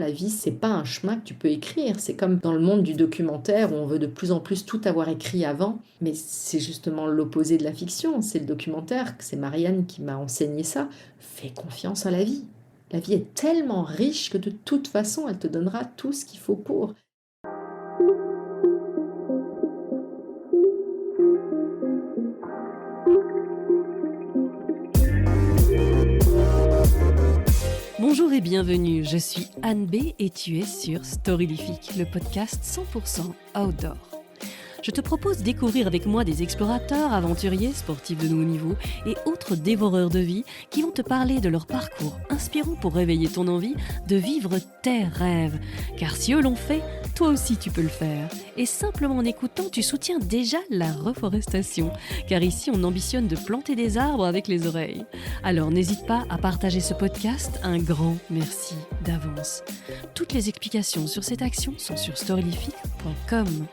La vie, c'est pas un chemin que tu peux écrire. C'est comme dans le monde du documentaire où on veut de plus en plus tout avoir écrit avant. Mais c'est justement l'opposé de la fiction. C'est le documentaire. C'est Marianne qui m'a enseigné ça. Fais confiance à la vie. La vie est tellement riche que de toute façon, elle te donnera tout ce qu'il faut pour. Bonjour et bienvenue, je suis Anne B et tu es sur Storylific, le podcast 100% outdoor. Je te propose de découvrir avec moi des explorateurs, aventuriers, sportifs de haut niveau et autres dévoreurs de vie qui vont te parler de leur parcours inspirant pour réveiller ton envie de vivre tes rêves. Car si eux l'ont fait, toi aussi tu peux le faire. Et simplement en écoutant, tu soutiens déjà la reforestation. Car ici, on ambitionne de planter des arbres avec les oreilles. Alors n'hésite pas à partager ce podcast, un grand merci d'avance. Toutes les explications sur cette action sont sur storylific.com.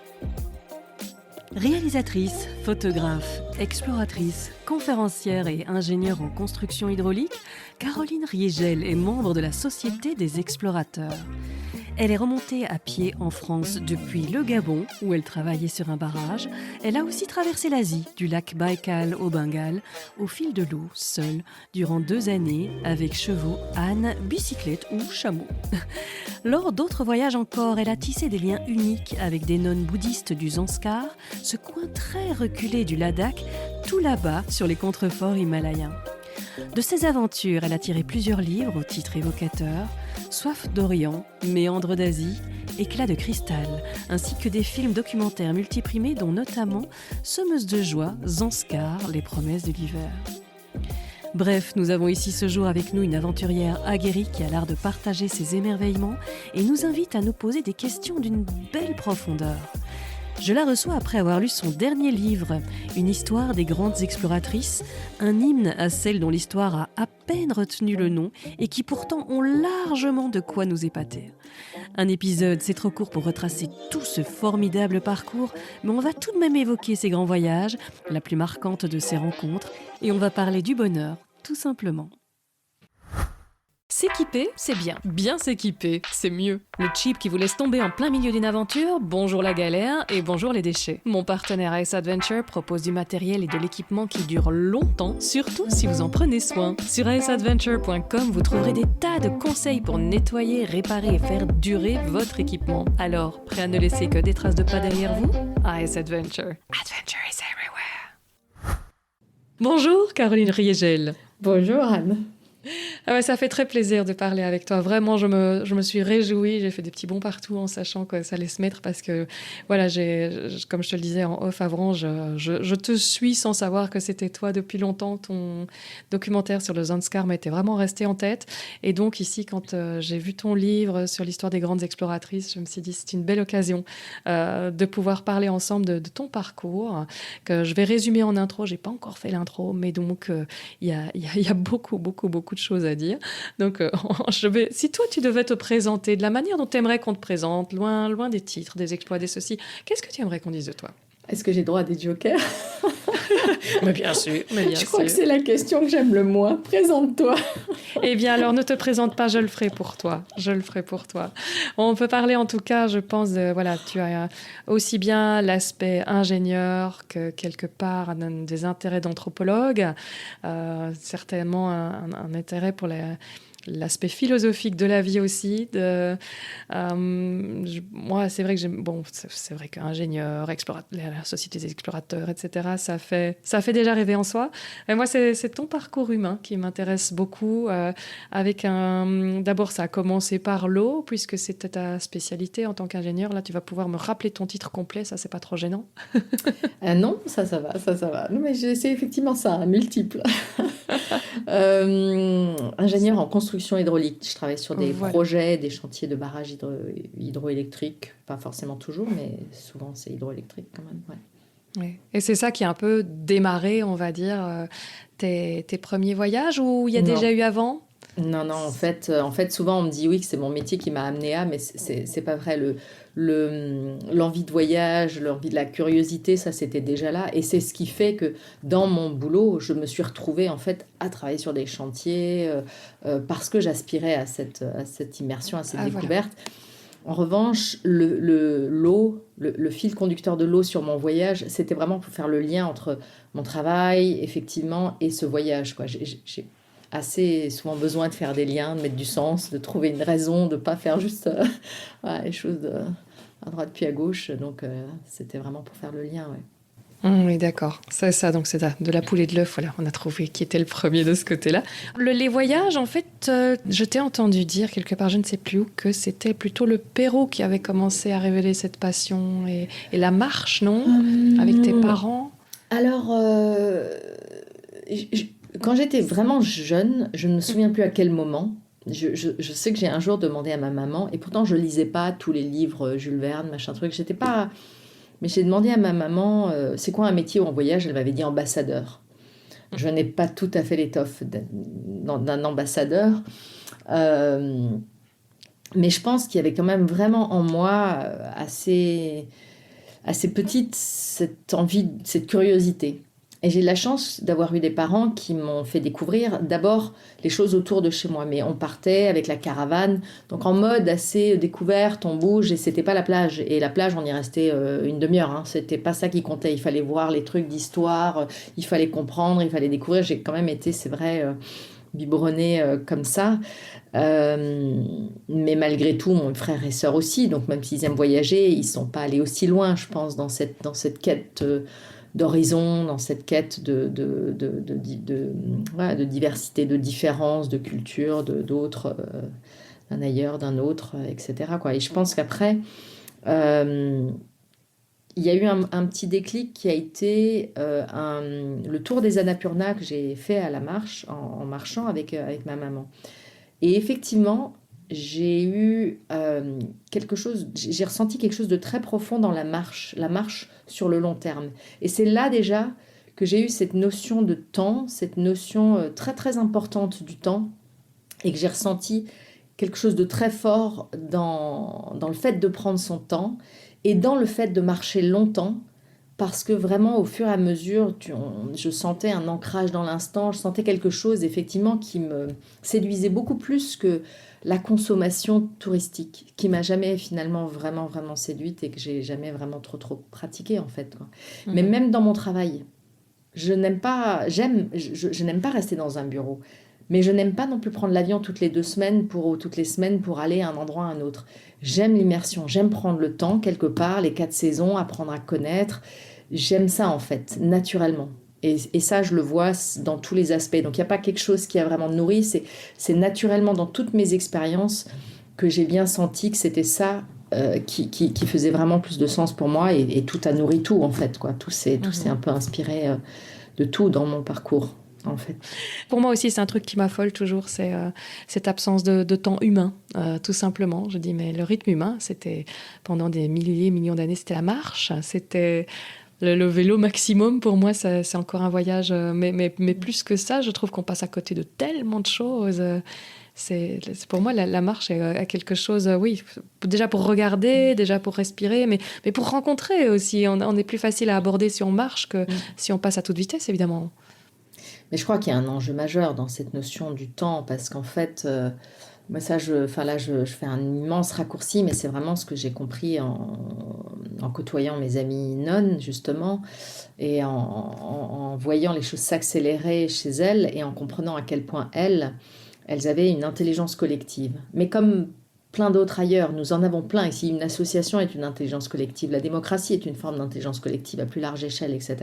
Réalisatrice, photographe, exploratrice, conférencière et ingénieure en construction hydraulique, Caroline Riegel est membre de la Société des explorateurs. Elle est remontée à pied en France depuis le Gabon, où elle travaillait sur un barrage. Elle a aussi traversé l'Asie, du lac Baïkal au Bengale, au fil de l'eau, seule, durant 2 années, avec chevaux, ânes, bicyclettes ou chameaux. Lors d'autres voyages encore, elle a tissé des liens uniques avec des nonnes bouddhistes du Zanskar, ce coin très reculé du Ladakh, tout là-bas sur les contreforts himalayens. De ses aventures, elle a tiré plusieurs livres au titre évocateur, Soif d'Orient, Méandres d'Asie, Éclat de cristal, ainsi que des films documentaires multiprimés dont notamment Semeuse de joie, Zanskar, Les promesses de l'hiver. Bref, nous avons ici ce jour avec nous une aventurière aguerrie qui a l'art de partager ses émerveillements et nous invite à nous poser des questions d'une belle profondeur. Je la reçois après avoir lu son dernier livre, Une histoire des grandes exploratrices, un hymne à celles dont l'histoire a à peine retenu le nom et qui pourtant ont largement de quoi nous épater. Un épisode, c'est trop court pour retracer tout ce formidable parcours, mais on va tout de même évoquer ses grands voyages, la plus marquante de ses rencontres, et on va parler du bonheur, tout simplement. S'équiper, c'est bien. Bien s'équiper, c'est mieux. Le cheap qui vous laisse tomber en plein milieu d'une aventure, bonjour la galère et bonjour les déchets. Mon partenaire Ace Adventure propose du matériel et de l'équipement qui dure longtemps, surtout si vous en prenez soin. Sur aceadventure.com, vous trouverez des tas de conseils pour nettoyer, réparer et faire durer votre équipement. Alors, prêt à ne laisser que des traces de pas derrière vous? Ace Adventure. Adventure is everywhere. Bonjour Caroline Riegel. Bonjour Anne. Ah ouais, ça fait très plaisir de parler avec toi. Vraiment, je me suis réjouie. J'ai fait des petits bonds partout en sachant que ça allait se mettre parce que, voilà, comme je te le disais en off avant, je te suis sans savoir que c'était toi depuis longtemps. Ton documentaire sur le Zanskar m'était vraiment resté en tête. Et donc ici, quand j'ai vu ton livre sur l'histoire des grandes exploratrices, je me suis dit c'est une belle occasion de pouvoir parler ensemble de ton parcours, que je vais résumer en intro. J'ai pas encore fait l'intro, mais donc il y a beaucoup de choses à dire. Donc, si toi, tu devais te présenter de la manière dont tu aimerais qu'on te présente, loin des titres, des exploits, des ceci, qu'est-ce que tu aimerais qu'on dise de toi? Est-ce que j'ai droit à des jokers? Mais bien sûr. Je crois que c'est la question que j'aime le moins. Présente-toi. Eh bien, alors, ne te présente pas, je le ferai pour toi. On peut parler, en tout cas, je pense, tu as aussi bien l'aspect ingénieur que, quelque part, des intérêts d'anthropologue. Certainement, un intérêt pour l'aspect philosophique de la vie aussi. Moi, c'est vrai que c'est vrai qu'ingénieur, la société des explorateurs, etc., ça fait déjà rêver en soi. Et moi, c'est ton parcours humain qui m'intéresse beaucoup. D'abord, ça a commencé par l'eau, puisque c'était ta spécialité en tant qu'ingénieur. Là, tu vas pouvoir me rappeler ton titre complet, ça, c'est pas trop gênant? Non, ça va. Non, mais c'est effectivement ça, multiple. Ingénieur en construction hydraulique. Je travaille sur des projets, des chantiers de barrages hydroélectriques. Pas forcément toujours, mais souvent c'est hydroélectrique quand même. Ouais. Oui. Et c'est ça qui a un peu démarré, on va dire, tes premiers voyages, ou il y a déjà eu avant? Non, non, en fait, souvent on me dit oui que c'est mon métier qui m'a amené à, mais c'est pas vrai. L'envie de voyage, l'envie de la curiosité, ça c'était déjà là. Et c'est ce qui fait que dans mon boulot, je me suis retrouvée en fait à travailler sur des chantiers parce que j'aspirais à cette immersion, à cette Ah voilà. découverte. En revanche, le fil conducteur de l'eau sur mon voyage, c'était vraiment pour faire le lien entre mon travail, effectivement, et ce voyage, quoi. J'ai assez souvent besoin de faire des liens, de mettre du sens, de trouver une raison, de ne pas faire juste voilà, les choses à droite puis à gauche. Donc, c'était vraiment pour faire le lien, ouais. Oui, d'accord. C'est ça, donc c'est ça. De la poule et de l'œuf, voilà, on a trouvé qui était le premier de ce côté-là. Les voyages, en fait, je t'ai entendu dire quelque part, je ne sais plus où, que c'était plutôt le Pérou qui avait commencé à révéler cette passion et la marche, non? Avec tes parents? Alors, je- quand j'étais vraiment jeune, je ne me souviens plus à quel moment. Je sais que j'ai un jour demandé à ma maman, et pourtant je lisais pas tous les livres Jules Verne, machin truc. J'étais pas. Mais j'ai demandé à ma maman, c'est quoi un métier en voyage? Elle m'avait dit ambassadeur. Je n'ai pas tout à fait l'étoffe d'un ambassadeur. Euh, mais je pense qu'il y avait quand même vraiment en moi assez petite cette envie, cette curiosité. Et j'ai de la chance d'avoir eu des parents qui m'ont fait découvrir d'abord les choses autour de chez moi. Mais on partait avec la caravane, donc en mode assez découverte, on bouge et c'était pas la plage. Et la plage, on y restait une demi-heure. Hein. C'était pas ça qui comptait. Il fallait voir les trucs d'histoire, il fallait comprendre, il fallait découvrir. J'ai quand même été, c'est vrai, biberonnée comme ça. Mais malgré tout, mon frère et sœur aussi, donc même s'ils aiment voyager, ils ne sont pas allés aussi loin, je pense, dans cette quête d'horizon, dans cette quête voilà, de diversité, de différence, de culture, d'autres, d'un ailleurs, d'un autre, etc., quoi. Et je pense qu'après, euh, il y a eu un petit déclic qui a été le tour des Annapurna que j'ai fait à la marche, en marchant avec ma maman. Et effectivement, j'ai eu quelque chose, j'ai ressenti quelque chose de très profond dans la marche sur le long terme. Et c'est là déjà que j'ai eu cette notion de temps, cette notion très très importante du temps, et que j'ai ressenti quelque chose de très fort dans le fait de prendre son temps et dans le fait de marcher longtemps. Parce que vraiment, au fur et à mesure, je sentais un ancrage dans l'instant, je sentais quelque chose effectivement qui me séduisait beaucoup plus que la consommation touristique, qui m'a jamais finalement vraiment vraiment séduite et que j'ai jamais vraiment trop pratiqué en fait, quoi. Mais Mhm. même dans mon travail, je n'aime pas rester dans un bureau. Mais je n'aime pas non plus prendre l'avion toutes les semaines pour aller à un endroit à un autre. J'aime l'immersion, j'aime prendre le temps quelque part, les 4 saisons, apprendre à connaître. J'aime ça en fait, naturellement. Et ça, je le vois dans tous les aspects. Donc il n'y a pas quelque chose qui a vraiment nourri, c'est naturellement dans toutes mes expériences que j'ai bien senti que c'était ça qui faisait vraiment plus de sens pour moi. Et tout a nourri tout en fait, quoi. Tout s'est Mhm. un peu inspiré de tout dans mon parcours, en fait. Pour moi aussi, c'est un truc qui m'affole toujours, c'est cette absence de temps humain, tout simplement. Je dis, mais le rythme humain, c'était pendant des milliers, millions d'années, c'était la marche, c'était le vélo maximum. Pour moi, c'est encore un voyage, mais plus que ça, je trouve qu'on passe à côté de tellement de choses. Pour moi, la marche est quelque chose, oui, déjà pour regarder, déjà pour respirer, mais pour rencontrer aussi. On est plus facile à aborder si on marche que Mm. si on passe à toute vitesse, évidemment. Mais je crois qu'il y a un enjeu majeur dans cette notion du temps, parce qu'en fait, moi ça, enfin là, je fais un immense raccourci, mais c'est vraiment ce que j'ai compris en côtoyant mes amies nonnes, justement, et en voyant les choses s'accélérer chez elles, et en comprenant à quel point elles avaient une intelligence collective. Mais comme plein d'autres ailleurs, nous en avons plein. Ici, une association est une intelligence collective, la démocratie est une forme d'intelligence collective à plus large échelle, etc.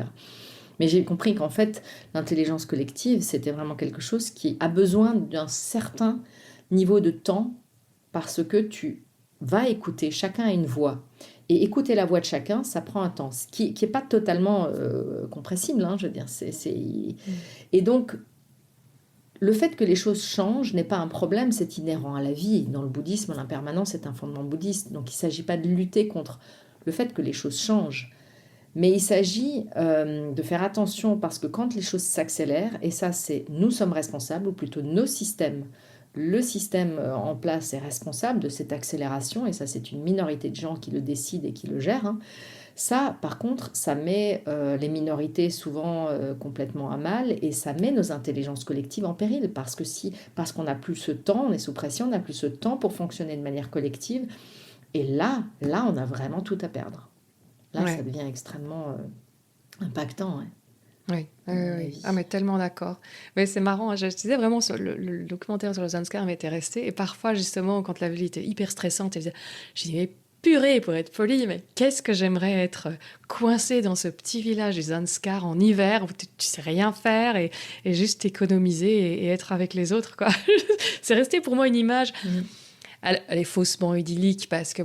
Mais j'ai compris qu'en fait, l'intelligence collective, c'était vraiment quelque chose qui a besoin d'un certain niveau de temps parce que tu vas écouter, chacun a une voix. Et écouter la voix de chacun, ça prend un temps, ce qui n'est pas totalement compressible, hein, je veux dire. Et donc, le fait que les choses changent n'est pas un problème, c'est inhérent à la vie. Dans le bouddhisme, l'impermanence est un fondement bouddhiste. Donc il ne s'agit pas de lutter contre le fait que les choses changent. Mais il s'agit de faire attention parce que quand les choses s'accélèrent, et ça c'est nous sommes responsables, ou plutôt nos systèmes, le système en place est responsable de cette accélération, et ça c'est une minorité de gens qui le décident et qui le gèrent, hein. Ça, par contre, ça met les minorités souvent complètement à mal et ça met nos intelligences collectives en péril parce qu'on n'a plus ce temps, on est sous pression, on n'a plus ce temps pour fonctionner de manière collective. Et là, on a vraiment tout à perdre. Là, ça devient extrêmement impactant. Ouais. Oui, oui. Ah, mais tellement d'accord. Mais c'est marrant, hein, je disais vraiment, le documentaire sur le Zanskar m'était resté. Et parfois, justement, quand la vie était hyper stressante, je disais, mais purée, pour être polie, mais qu'est-ce que j'aimerais être coincée dans ce petit village du Zanskar en hiver où tu sais rien faire et juste économiser et être avec les autres, quoi. C'est resté pour moi une image... Elle est faussement idyllique parce que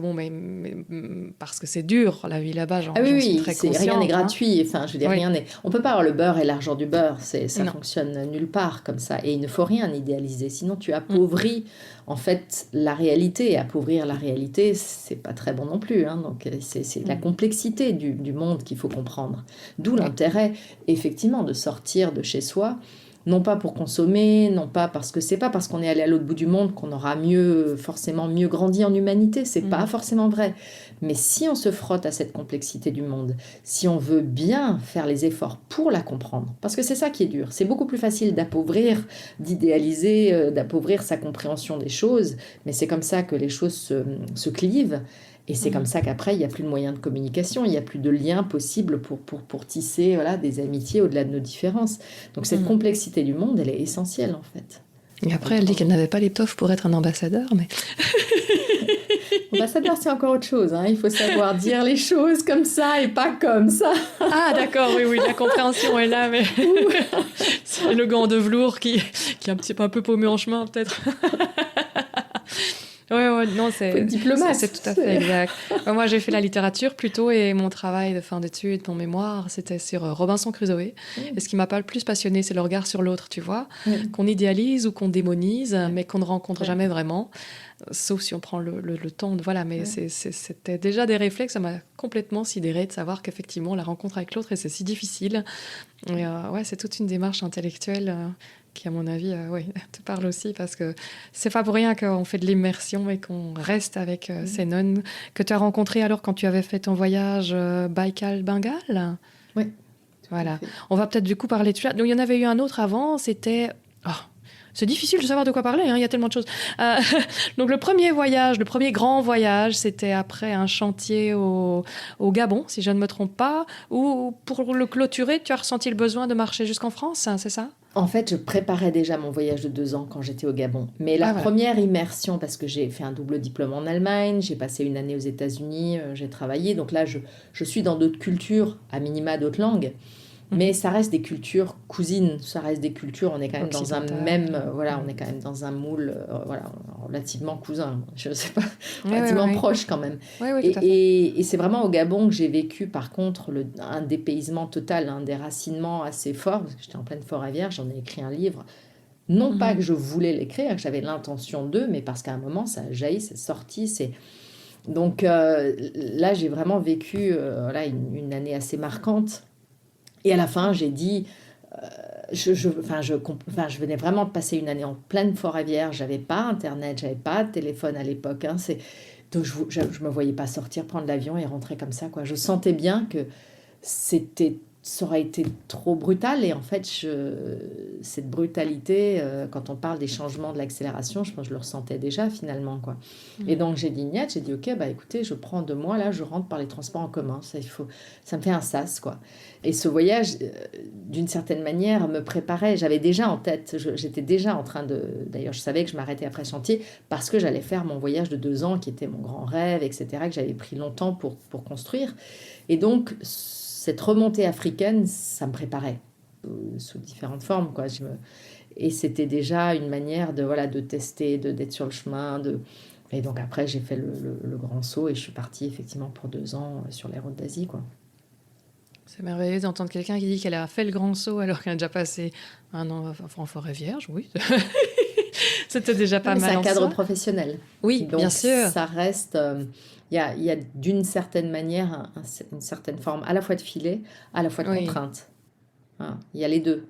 parce que c'est dur la vie là-bas. J'en suis très consciente. Rien n'est gratuit. Enfin, je veux dire, oui. rien n'est. On peut pas avoir le beurre et l'argent du beurre. Ça fonctionne nulle part comme ça. Et il ne faut rien idéaliser. Sinon, tu appauvris en fait la réalité. Et appauvrir la réalité, c'est pas très bon non plus. Hein. Donc, c'est la complexité du monde qu'il faut comprendre. D'où l'intérêt, effectivement, de sortir de chez soi. Non pas pour consommer, non pas parce que c'est pas parce qu'on est allé à l'autre bout du monde qu'on aura forcément mieux grandi en humanité, c'est pas forcément vrai. Mais si on se frotte à cette complexité du monde, si on veut bien faire les efforts pour la comprendre, parce que c'est ça qui est dur, c'est beaucoup plus facile d'appauvrir, d'idéaliser, d'appauvrir sa compréhension des choses, mais c'est comme ça que les choses se clivent. Et c'est comme ça qu'après, il n'y a plus de moyens de communication, il n'y a plus de liens possibles pour tisser des amitiés au-delà de nos différences. Donc cette complexité du monde, elle est essentielle en fait. Et après, elle dit qu'elle n'avait pas l'étoffe pour être un ambassadeur, mais... Ambassadeur, c'est encore autre chose. Hein. Il faut savoir dire les choses comme ça et pas comme ça. Ah d'accord, oui, la compréhension est là, mais c'est le gant de velours qui est un peu paumé en chemin peut-être. Ouais, non, c'est diplomate. C'est tout à fait exact. Moi, j'ai fait la littérature plutôt et mon travail de fin d'études, mon mémoire, c'était sur Robinson Crusoe. Et ce qui m'a pas le plus passionné, c'est le regard sur l'autre, tu vois, qu'on idéalise ou qu'on démonise, mais qu'on ne rencontre jamais vraiment, sauf si on prend le temps. Voilà, mais c'était déjà des réflexes, ça m'a complètement sidérée de savoir qu'effectivement, la rencontre avec l'autre, c'est si difficile. Et c'est toute une démarche intellectuelle qui, à mon avis, te parle aussi, parce que c'est pas pour rien qu'on fait de l'immersion et qu'on reste avec ces nonnes que tu as rencontrées alors quand tu avais fait ton voyage Baïkal-Bengale. Oui. Voilà. On va peut-être du coup parler de celui-là. Donc, il y en avait eu un autre avant, c'était... c'est difficile de savoir de quoi parler, hein, il y a tellement de choses. Donc le premier grand voyage, c'était après un chantier au Gabon, si je ne me trompe pas, où pour le clôturer, tu as ressenti le besoin de marcher jusqu'en France, hein, c'est ça ? En fait, je préparais déjà mon voyage de 2 ans quand j'étais au Gabon. Mais la première immersion, parce que j'ai fait un double diplôme en Allemagne, j'ai passé une année aux États-Unis, j'ai travaillé. Donc là, je suis dans d'autres cultures, à minima d'autres langues. Mais ça reste des cultures cousines, ça reste des cultures, on est quand même dans un même, on est quand même dans un moule, relativement cousin, je ne sais pas, relativement proche quand même. Et c'est vraiment au Gabon que j'ai vécu, par contre, un dépaysement total, un déracinement assez fort, parce que j'étais en pleine forêt vierge, j'en ai écrit un livre. Non pas que je voulais l'écrire, que j'avais l'intention mais parce qu'à un moment, ça a jailli, c'est sorti, Donc là, j'ai vraiment vécu une année assez marquante. Et à la fin, j'ai dit, je venais vraiment de passer une année en pleine forêt vierge, j'avais pas Internet, j'avais pas de téléphone à l'époque, hein, donc je me voyais pas sortir, prendre l'avion et rentrer comme ça, quoi. Je sentais bien que ça aurait été trop brutal, et en fait, cette brutalité, quand on parle des changements de l'accélération, je pense que je le ressentais déjà finalement, quoi. Et donc j'ai dit niet, j'ai dit ok, écoutez, je prends 2 mois, là je rentre par les transports en commun, ça me fait un sas, quoi. Et ce voyage, d'une certaine manière, me préparait, j'avais déjà en tête, j'étais déjà en train d'ailleurs je savais que je m'arrêtais après chantier, parce que j'allais faire mon voyage de 2 ans, qui était mon grand rêve, etc., que j'avais pris longtemps pour construire. Et donc, cette remontée africaine, ça me préparait sous différentes formes, quoi. Et c'était déjà une manière de tester, d'être sur le chemin. Et donc après, j'ai fait le grand saut et je suis partie effectivement pour 2 ans sur les routes d'Asie, quoi. C'est merveilleux d'entendre quelqu'un qui dit qu'elle a fait le grand saut alors qu'elle a déjà passé un an en forêt vierge, oui. C'était déjà pas mais c'est mal un en cadre soi. professionnel. Oui, Donc, bien sûr. ça reste... Il y a d'une certaine manière une certaine forme à la fois de filet, à la fois de Oui. contrainte. Hein, il y a les deux.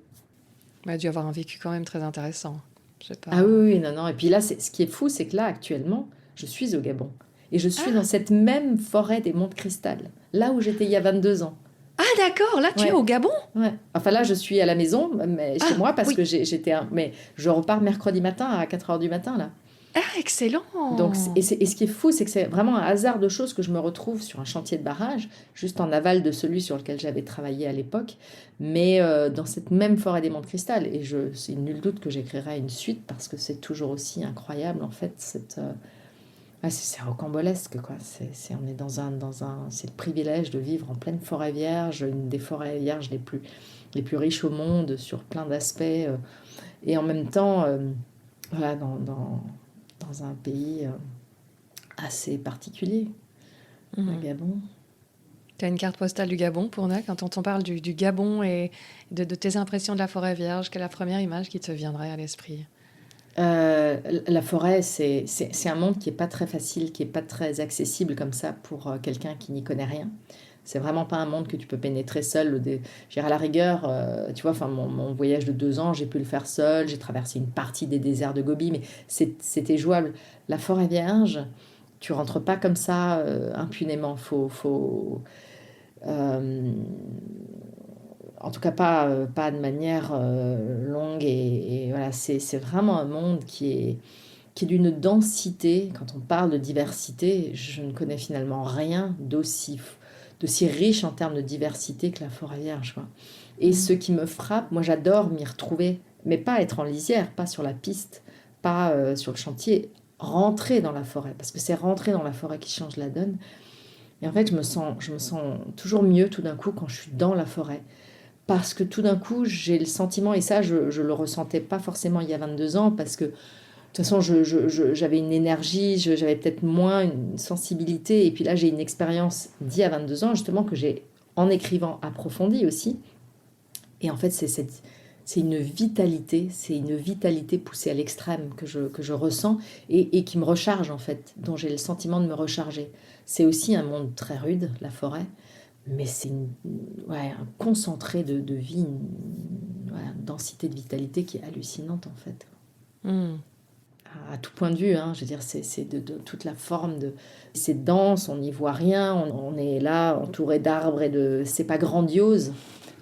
On a dû avoir un vécu quand même très intéressant. Je sais Ah oui, pas. oui, non, non. Et puis là, ce qui est fou, c'est que là, actuellement, je suis au Gabon. Et je suis dans Ah, cette même forêt des Monts de Cristal, là où j'étais il y a 22 ans. ah d'accord, là tu es Ouais, au Gabon? ouais. Enfin là, je suis à la maison, mais chez Ah, moi, parce oui. que mais je repars mercredi matin à 4 heures du matin, là. Ah, excellent. Donc, et ce qui est fou, c'est que c'est vraiment un hasard de choses que je me retrouve sur un chantier de barrage, juste en aval de celui sur lequel j'avais travaillé à l'époque, mais dans cette même forêt des Monts de Cristal. Et c'est nul doute que j'écrirai une suite parce que c'est toujours aussi incroyable, en fait. C'est rocambolesque, quoi. On est c'est le privilège de vivre en pleine forêt vierge, une des forêts vierges les plus riches au monde sur plein d'aspects. Et en même temps, voilà, dans un pays assez particulier, le Gabon. Tu as une carte postale du Gabon pour nous quand on t'en parle du Gabon et de tes impressions de la forêt vierge, quelle est la première image qui te viendrait à l'esprit? La forêt, c'est un monde qui n'est pas très facile, qui n'est pas très accessible comme ça pour quelqu'un qui n'y connaît rien. C'est vraiment pas un monde que tu peux pénétrer seul. Je dirais à la rigueur, tu vois, enfin, mon voyage de 2 ans, j'ai pu le faire seul. J'ai traversé une partie des déserts de Gobi, mais c'était jouable. La forêt vierge, tu rentres pas comme ça impunément. Euh, En tout cas, pas de manière longue. Et voilà, c'est vraiment un monde qui est d'une densité. Quand on parle de diversité, je ne connais finalement rien d'aussi riche en termes de diversité que la forêt vierge, quoi. Et ce qui me frappe, moi j'adore m'y retrouver, mais pas être en lisière, pas sur la piste, pas sur le chantier, rentrer dans la forêt, parce que c'est rentrer dans la forêt qui change la donne. Et en fait, je me sens toujours mieux tout d'un coup quand je suis dans la forêt. Parce que tout d'un coup, j'ai le sentiment, et ça, je ne le ressentais pas forcément il y a 22 ans, parce que de toute façon, j'avais une énergie, j'avais peut-être moins une sensibilité, et puis là, j'ai une expérience d'il y a 22 ans, justement, que j'ai, en écrivant, approfondie aussi. Et en fait, c'est une vitalité poussée à l'extrême que je ressens, et qui me recharge, en fait, dont j'ai le sentiment de me recharger. C'est aussi un monde très rude, la forêt, mais c'est ouais, un concentré de vie, voilà, une densité de vitalité qui est hallucinante en fait. Hmm. À tout point de vue, hein, je veux dire, c'est de toute la forme de. C'est dense, on n'y voit rien, on est là entouré d'arbres c'est pas grandiose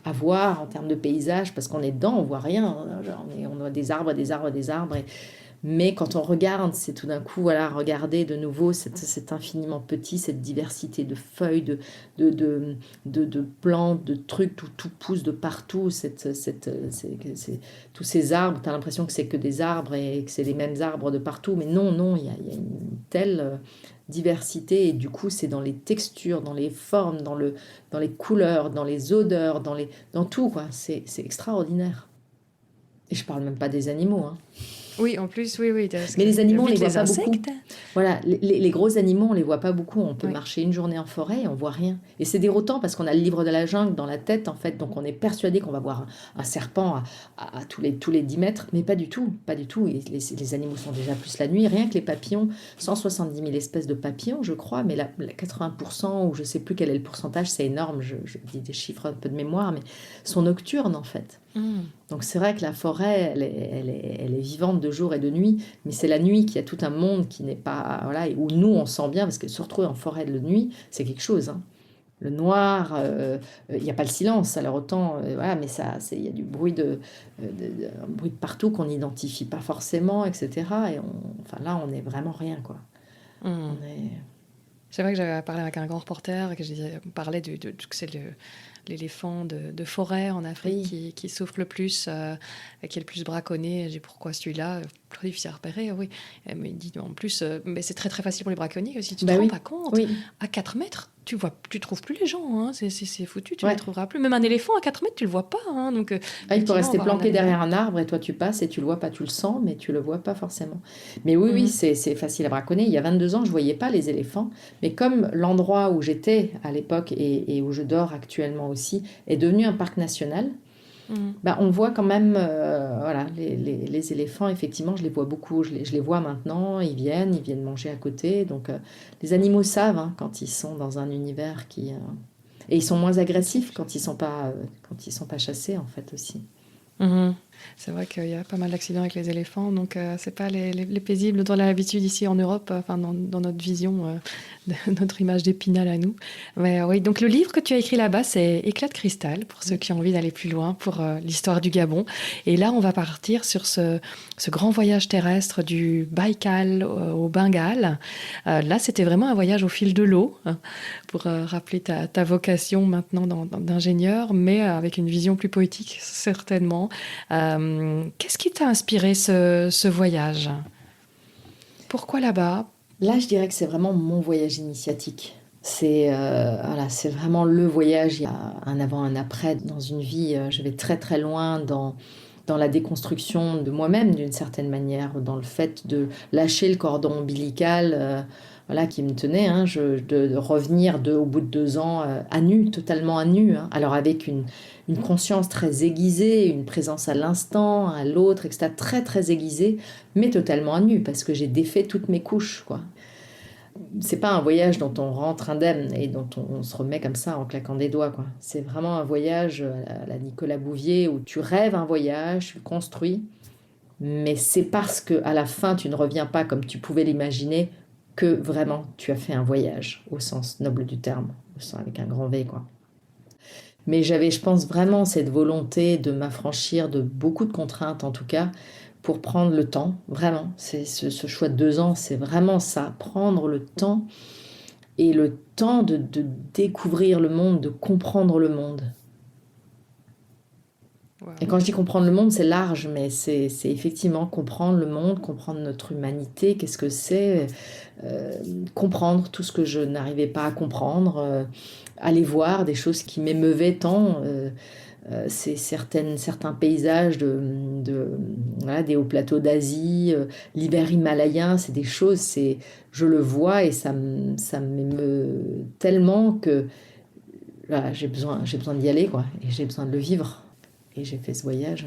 à voir en termes de paysage parce qu'on est dedans, on voit rien. Genre, on a des arbres, des arbres, des arbres. Mais quand on regarde, c'est tout d'un coup, voilà, regarder de nouveau cet infiniment petit, cette diversité de feuilles, de plantes, de trucs, tout pousse de partout. Tous ces arbres, tu as l'impression que c'est que des arbres et que c'est les mêmes arbres de partout. Mais non, non, il y a une telle diversité. Et du coup, c'est dans les textures, dans les formes, dans les couleurs, dans les odeurs, dans tout, quoi. C'est extraordinaire. Et je parle même pas des animaux, hein. Oui, en plus, oui, oui. Mais les animaux, on les voit les pas beaucoup. insectes. Voilà, les gros animaux, on les voit pas beaucoup. On peut Oui. marcher une journée en forêt et on voit rien. Et c'est déroutant parce qu'on a le livre de la jungle dans la tête, en fait. Donc on est persuadé qu'on va voir un serpent à tous les 10 mètres. Mais pas du tout, pas du tout. Et les animaux sont déjà plus la nuit. Rien que les papillons, 170 000 espèces de papillons, je crois. Mais la 80%, ou je sais plus quel est le pourcentage, c'est énorme. Je dis des chiffres un peu de mémoire, mais sont nocturnes, en fait. Donc c'est vrai que la forêt, elle est vivante de jour et de nuit, mais c'est la nuit qui a tout un monde qui n'est pas... Voilà, et où nous, on sent bien, parce que se retrouver en forêt de nuit, c'est quelque chose, hein. Le noir, il n'y a pas le silence, alors autant... voilà, mais il y a du bruit un bruit de partout qu'on n'identifie pas forcément, etc. Et enfin, là, on n'est vraiment rien, quoi. On est... C'est vrai que j'avais parlé avec un grand reporter, que on parlait que c'est l'éléphant de forêt en Afrique Oui. qui souffre le plus, qui est le plus braconné. J'ai dit pourquoi celui-là, plus difficile à repérer, oui. Elle me dit en plus, mais c'est très très facile pour les braconniers aussi. Tu te rends oui. pas compte, Oui. à 4 mètres, tu trouves plus les gens, hein. C'est foutu, tu Ouais. les trouveras plus. Même un éléphant à 4 mètres, tu le vois pas, hein. Donc, Il peut rester effectivement, planqué derrière un arbre et toi tu passes et tu le vois pas, tu le sens, mais tu le vois pas forcément. Mais oui, oui, c'est facile à braconner. Il y a 22 ans, je voyais pas les éléphants, mais comme l'endroit où j'étais à l'époque et où je dors actuellement aussi est devenu un parc national, Mhm. On voit quand même, voilà, les éléphants, effectivement, je les vois beaucoup, je les vois maintenant, ils viennent manger à côté. Donc, les animaux savent hein, quand ils sont dans un univers qui... Et ils sont moins agressifs quand ils sont pas chassés, en fait, aussi. Mhm. C'est vrai qu'il y a pas mal d'accidents avec les éléphants, donc c'est pas les paisibles dont on a l'habitude ici en Europe, enfin dans notre vision, de notre image d'Épinal à nous. Mais oui, donc le livre que tu as écrit là-bas, c'est Éclat de cristal, pour ceux qui ont envie d'aller plus loin pour l'histoire du Gabon. Et là, on va partir sur ce grand voyage terrestre du Baïkal au Bengale. Là, c'était vraiment un voyage au fil de l'eau, hein, pour rappeler ta vocation maintenant d'ingénieur, mais avec une vision plus poétique, certainement. Qu'est-ce qui t'a inspiré ce voyage? Pourquoi là-bas? Là, je dirais que c'est vraiment mon voyage initiatique. Voilà, c'est vraiment le voyage. Il y a un avant, un après dans une vie. Je vais très très loin dans la déconstruction de moi-même d'une certaine manière, dans le fait de lâcher le cordon ombilical voilà, qui me tenait, hein, de revenir au bout de 2 ans à nu, totalement à nu. Hein. Alors avec une conscience très aiguisée, une présence à l'instant, à l'autre, etc. Très très aiguisée, mais totalement à nu, parce que j'ai défait toutes mes couches, quoi. C'est pas un voyage dont on rentre indemne et dont on se remet comme ça en claquant des doigts, quoi. C'est vraiment un voyage à la Nicolas Bouvier où tu rêves un voyage, tu le construis, mais c'est parce que à la fin tu ne reviens pas comme tu pouvais l'imaginer que vraiment tu as fait un voyage au sens noble du terme, au sens avec un grand V, quoi. Mais j'avais, je pense, vraiment cette volonté de m'affranchir de beaucoup de contraintes, en tout cas, pour prendre le temps, vraiment. C'est ce choix de 2 ans, c'est vraiment ça, prendre le temps et le temps de découvrir le monde, de comprendre le monde. Wow. Et quand je dis comprendre le monde, c'est large, mais c'est effectivement comprendre le monde, comprendre notre humanité, qu'est-ce que c'est, comprendre tout ce que je n'arrivais pas à comprendre, aller voir des choses qui m'émeuvaient tant. C'est certains paysages voilà, des hauts plateaux d'Asie, l'hiver himalayen, c'est des choses, je le vois et ça m'émeut tellement que voilà, j'ai besoin d'y aller, quoi, et j'ai besoin de le vivre. Et j'ai fait ce voyage.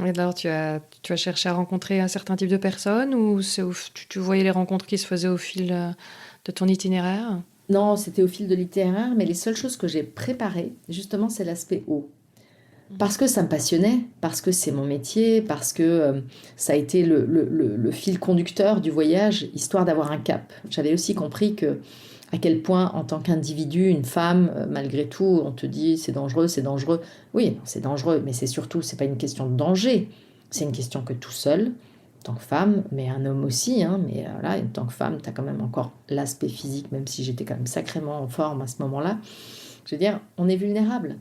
Et alors, tu as cherché à rencontrer un certain type de personnes ou tu voyais les rencontres qui se faisaient au fil de ton itinéraire? Non, c'était au fil de l'itinéraire, mais les seules choses que j'ai préparées, justement, c'est l'aspect eau. Parce que ça me passionnait, parce que c'est mon métier, parce que ça a été le fil conducteur du voyage, histoire d'avoir un cap. J'avais aussi compris à quel point, en tant qu'individu, une femme, malgré tout, on te dit c'est dangereux, c'est dangereux. Oui, c'est dangereux, mais c'est pas une question de danger. C'est une question que tout seul, en tant que femme, mais un homme aussi, hein, mais voilà, en tant que femme, tu as quand même encore l'aspect physique, même si j'étais quand même sacrément en forme à ce moment-là. Je veux dire, on est vulnérable.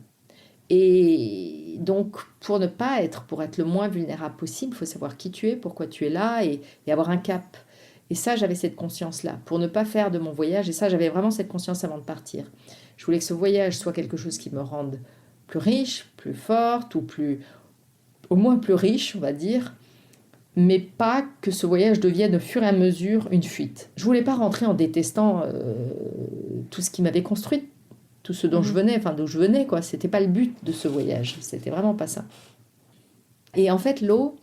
Et donc, pour être le moins vulnérable possible, il faut savoir qui tu es, pourquoi tu es là et avoir un cap. Et ça, j'avais cette conscience-là, pour ne pas faire de mon voyage, et ça, j'avais vraiment cette conscience avant de partir. Je voulais que ce voyage soit quelque chose qui me rende plus riche, plus forte, au moins plus riche, on va dire, mais pas que ce voyage devienne au fur et à mesure une fuite. Je voulais pas rentrer en détestant tout ce qui m'avait construit, tout ce dont je venais, enfin d'où je venais, quoi. C'était pas le but de ce voyage, c'était vraiment pas ça. Et en fait, l'eau,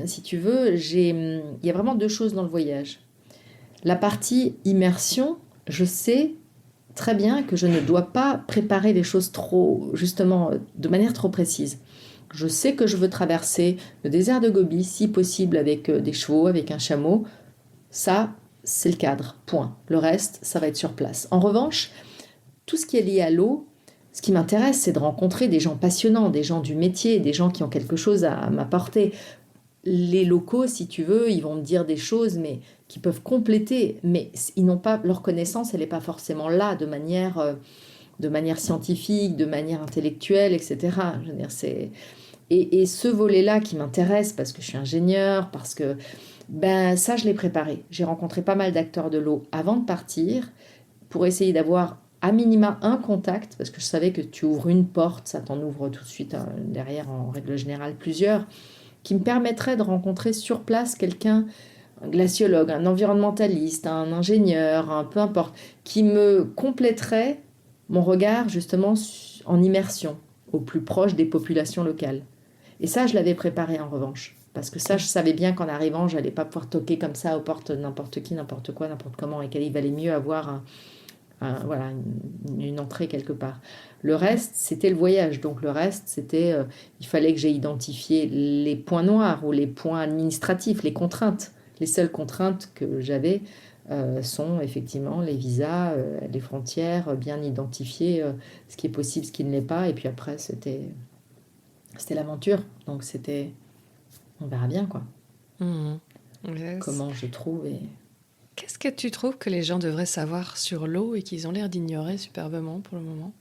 si tu veux, il y a vraiment 2 choses dans le voyage. La partie immersion, je sais très bien que je ne dois pas préparer les choses trop, justement, de manière trop précise. Je sais que je veux traverser le désert de Gobi, si possible avec des chevaux, avec un chameau. Ça, c'est le cadre, point. Le reste, ça va être sur place. En revanche, tout ce qui est lié à l'eau, ce qui m'intéresse, c'est de rencontrer des gens passionnants, des gens du métier, des gens qui ont quelque chose à m'apporter. Les locaux, si tu veux, ils vont me dire des choses, mais qui peuvent compléter, mais ils n'ont pas leur connaissance, elle n'est pas forcément là de manière scientifique, de manière intellectuelle, etc. Je veux dire, et ce volet-là qui m'intéresse parce que je suis ingénieure, parce que ça, je l'ai préparé. J'ai rencontré pas mal d'acteurs de l'eau avant de partir pour essayer d'avoir à minima un contact, parce que je savais que tu ouvres une porte, ça t'en ouvre tout de suite derrière, en règle générale, plusieurs, qui me permettrait de rencontrer sur place quelqu'un, un glaciologue, un environnementaliste, un ingénieur, peu importe, qui me compléterait mon regard justement en immersion. au plus proche des populations locales. Et ça, je l'avais préparé en revanche. Parce que ça, je savais bien qu'en arrivant, j'allais pas pouvoir toquer comme ça aux portes n'importe qui, n'importe quoi, n'importe comment, et qu'il valait mieux avoir voilà, une entrée quelque part. Le reste, c'était le voyage. Donc le reste, c'était, il fallait que j'ai identifié les points noirs ou les points administratifs, les contraintes. Les seules contraintes que j'avais sont effectivement les visas, les frontières, bien identifier ce qui est possible, ce qui ne l'est pas. Et puis après, c'était l'aventure. Donc c'était, on verra bien quoi. Yes. Comment je trouve et... Qu'est-ce que tu trouves que les gens devraient savoir sur l'eau et qu'ils ont l'air d'ignorer superbement pour le moment?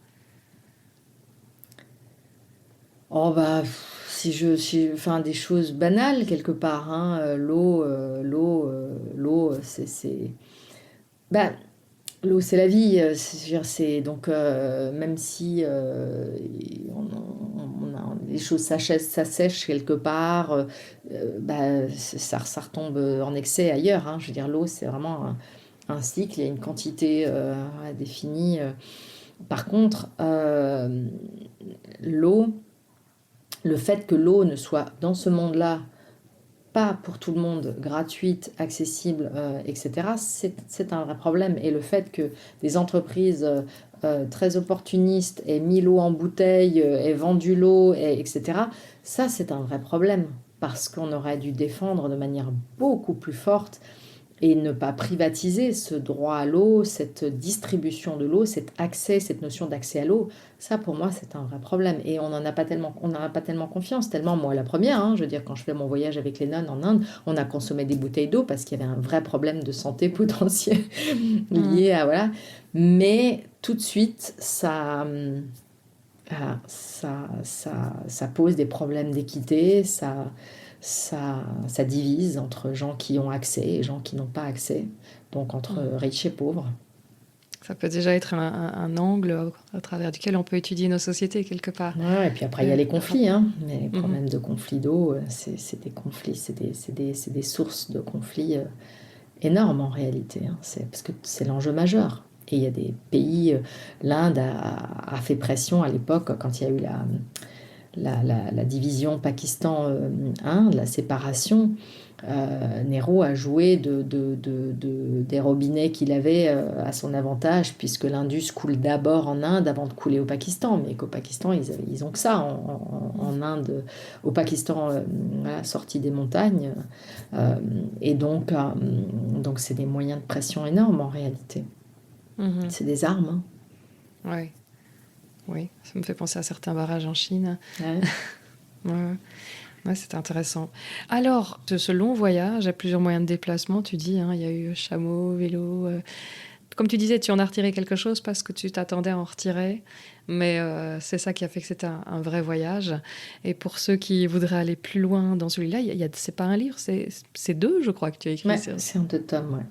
Oh bah, enfin des choses banales quelque part, hein. L'eau, bah, l'eau c'est la vie. Je veux dire, c'est donc même si les choses s'assèchent quelque part, bah, ça retombe en excès ailleurs, hein. Je veux dire, l'eau c'est vraiment un cycle, il y a une quantité définie. Par contre, l'eau, le fait que l'eau ne soit dans ce monde-là pas pour tout le monde, gratuite, accessible, etc., c'est un vrai problème. Et le fait que des entreprises très opportunistes aient mis l'eau en bouteille, aient vendu l'eau, etc., ça, c'est un vrai problème. Parce qu'on aurait dû défendre de manière beaucoup plus forte et ne pas privatiser ce droit à l'eau, cette distribution de l'eau, cet accès, cette notion d'accès à l'eau. Ça, pour moi, c'est un vrai problème. Et on n'en a pas tellement confiance, tellement moi la première, hein, je veux dire, quand je fais mon voyage avec les nonnes en Inde, on a consommé des bouteilles d'eau parce qu'il y avait un vrai problème de santé potentiel lié à, voilà. Mais tout de suite, ça pose des problèmes d'équité, ça divise entre gens qui ont accès et gens qui n'ont pas accès, donc entre riches et pauvres. Ça peut déjà être un angle à travers duquel on peut étudier nos sociétés quelque part. Ouais, et puis après, il y a les conflits, hein. Les problèmes de conflits d'eau, c'est des conflits, c'est des sources de conflits énormes en réalité, hein. Parce que c'est l'enjeu majeur. Et il y a des pays, l'Inde a fait pression à l'époque quand il y a eu la division Pakistan-Inde, la séparation. Nehru a joué des robinets qu'il avait à son avantage, puisque l'Indus coule d'abord en Inde avant de couler au Pakistan, mais qu'au Pakistan, ils ont que ça. En Inde, au Pakistan, voilà, sorti des montagnes. Et donc c'est des moyens de pression énormes en réalité. C'est des armes, hein. Ouais. Oui, ça me fait penser à certains barrages en Chine. Ouais. Ouais, c'est intéressant. Alors, de ce long voyage, à plusieurs moyens de déplacement, tu dis, hein, il y a eu chameau, vélo. Comme tu disais, tu en as retiré quelque chose parce que tu t'attendais à en retirer. Mais c'est ça qui a fait que c'était un vrai voyage. Et pour ceux qui voudraient aller plus loin dans celui-là, c'est pas un livre, c'est deux, je crois, que tu as écrit. Ouais, c'est en 2 tomes, ouais.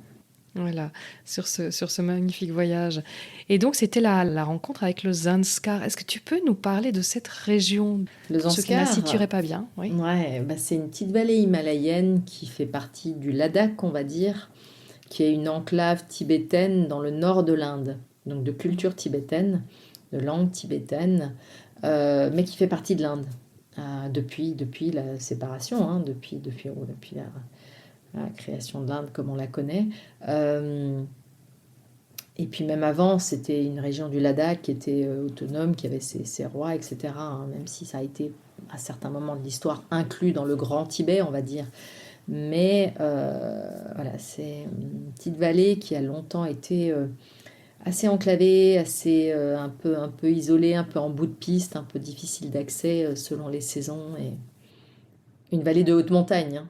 Voilà, sur ce magnifique voyage. Et donc, c'était la rencontre avec le Zanskar. Est-ce que tu peux nous parler de cette région, Le pour ceux qui ne la Zanskar, situeraient pas bien? Oui. ouais, bah c'est une petite vallée himalayenne qui fait partie du Ladakh, on va dire, qui est une enclave tibétaine dans le nord de l'Inde, donc de culture tibétaine, de langue tibétaine, mais qui fait partie de l'Inde depuis la séparation, hein, depuis la création de l'Inde comme on la connaît. Et puis même avant, c'était une région du Ladakh qui était autonome, qui avait ses rois, etc., hein, même si ça a été à certains moments de l'histoire inclus dans le Grand Tibet, on va dire. Mais voilà, c'est une petite vallée qui a longtemps été assez enclavée, assez un peu isolée, un peu en bout de piste, un peu difficile d'accès selon les saisons. Et une vallée de haute montagne, hein.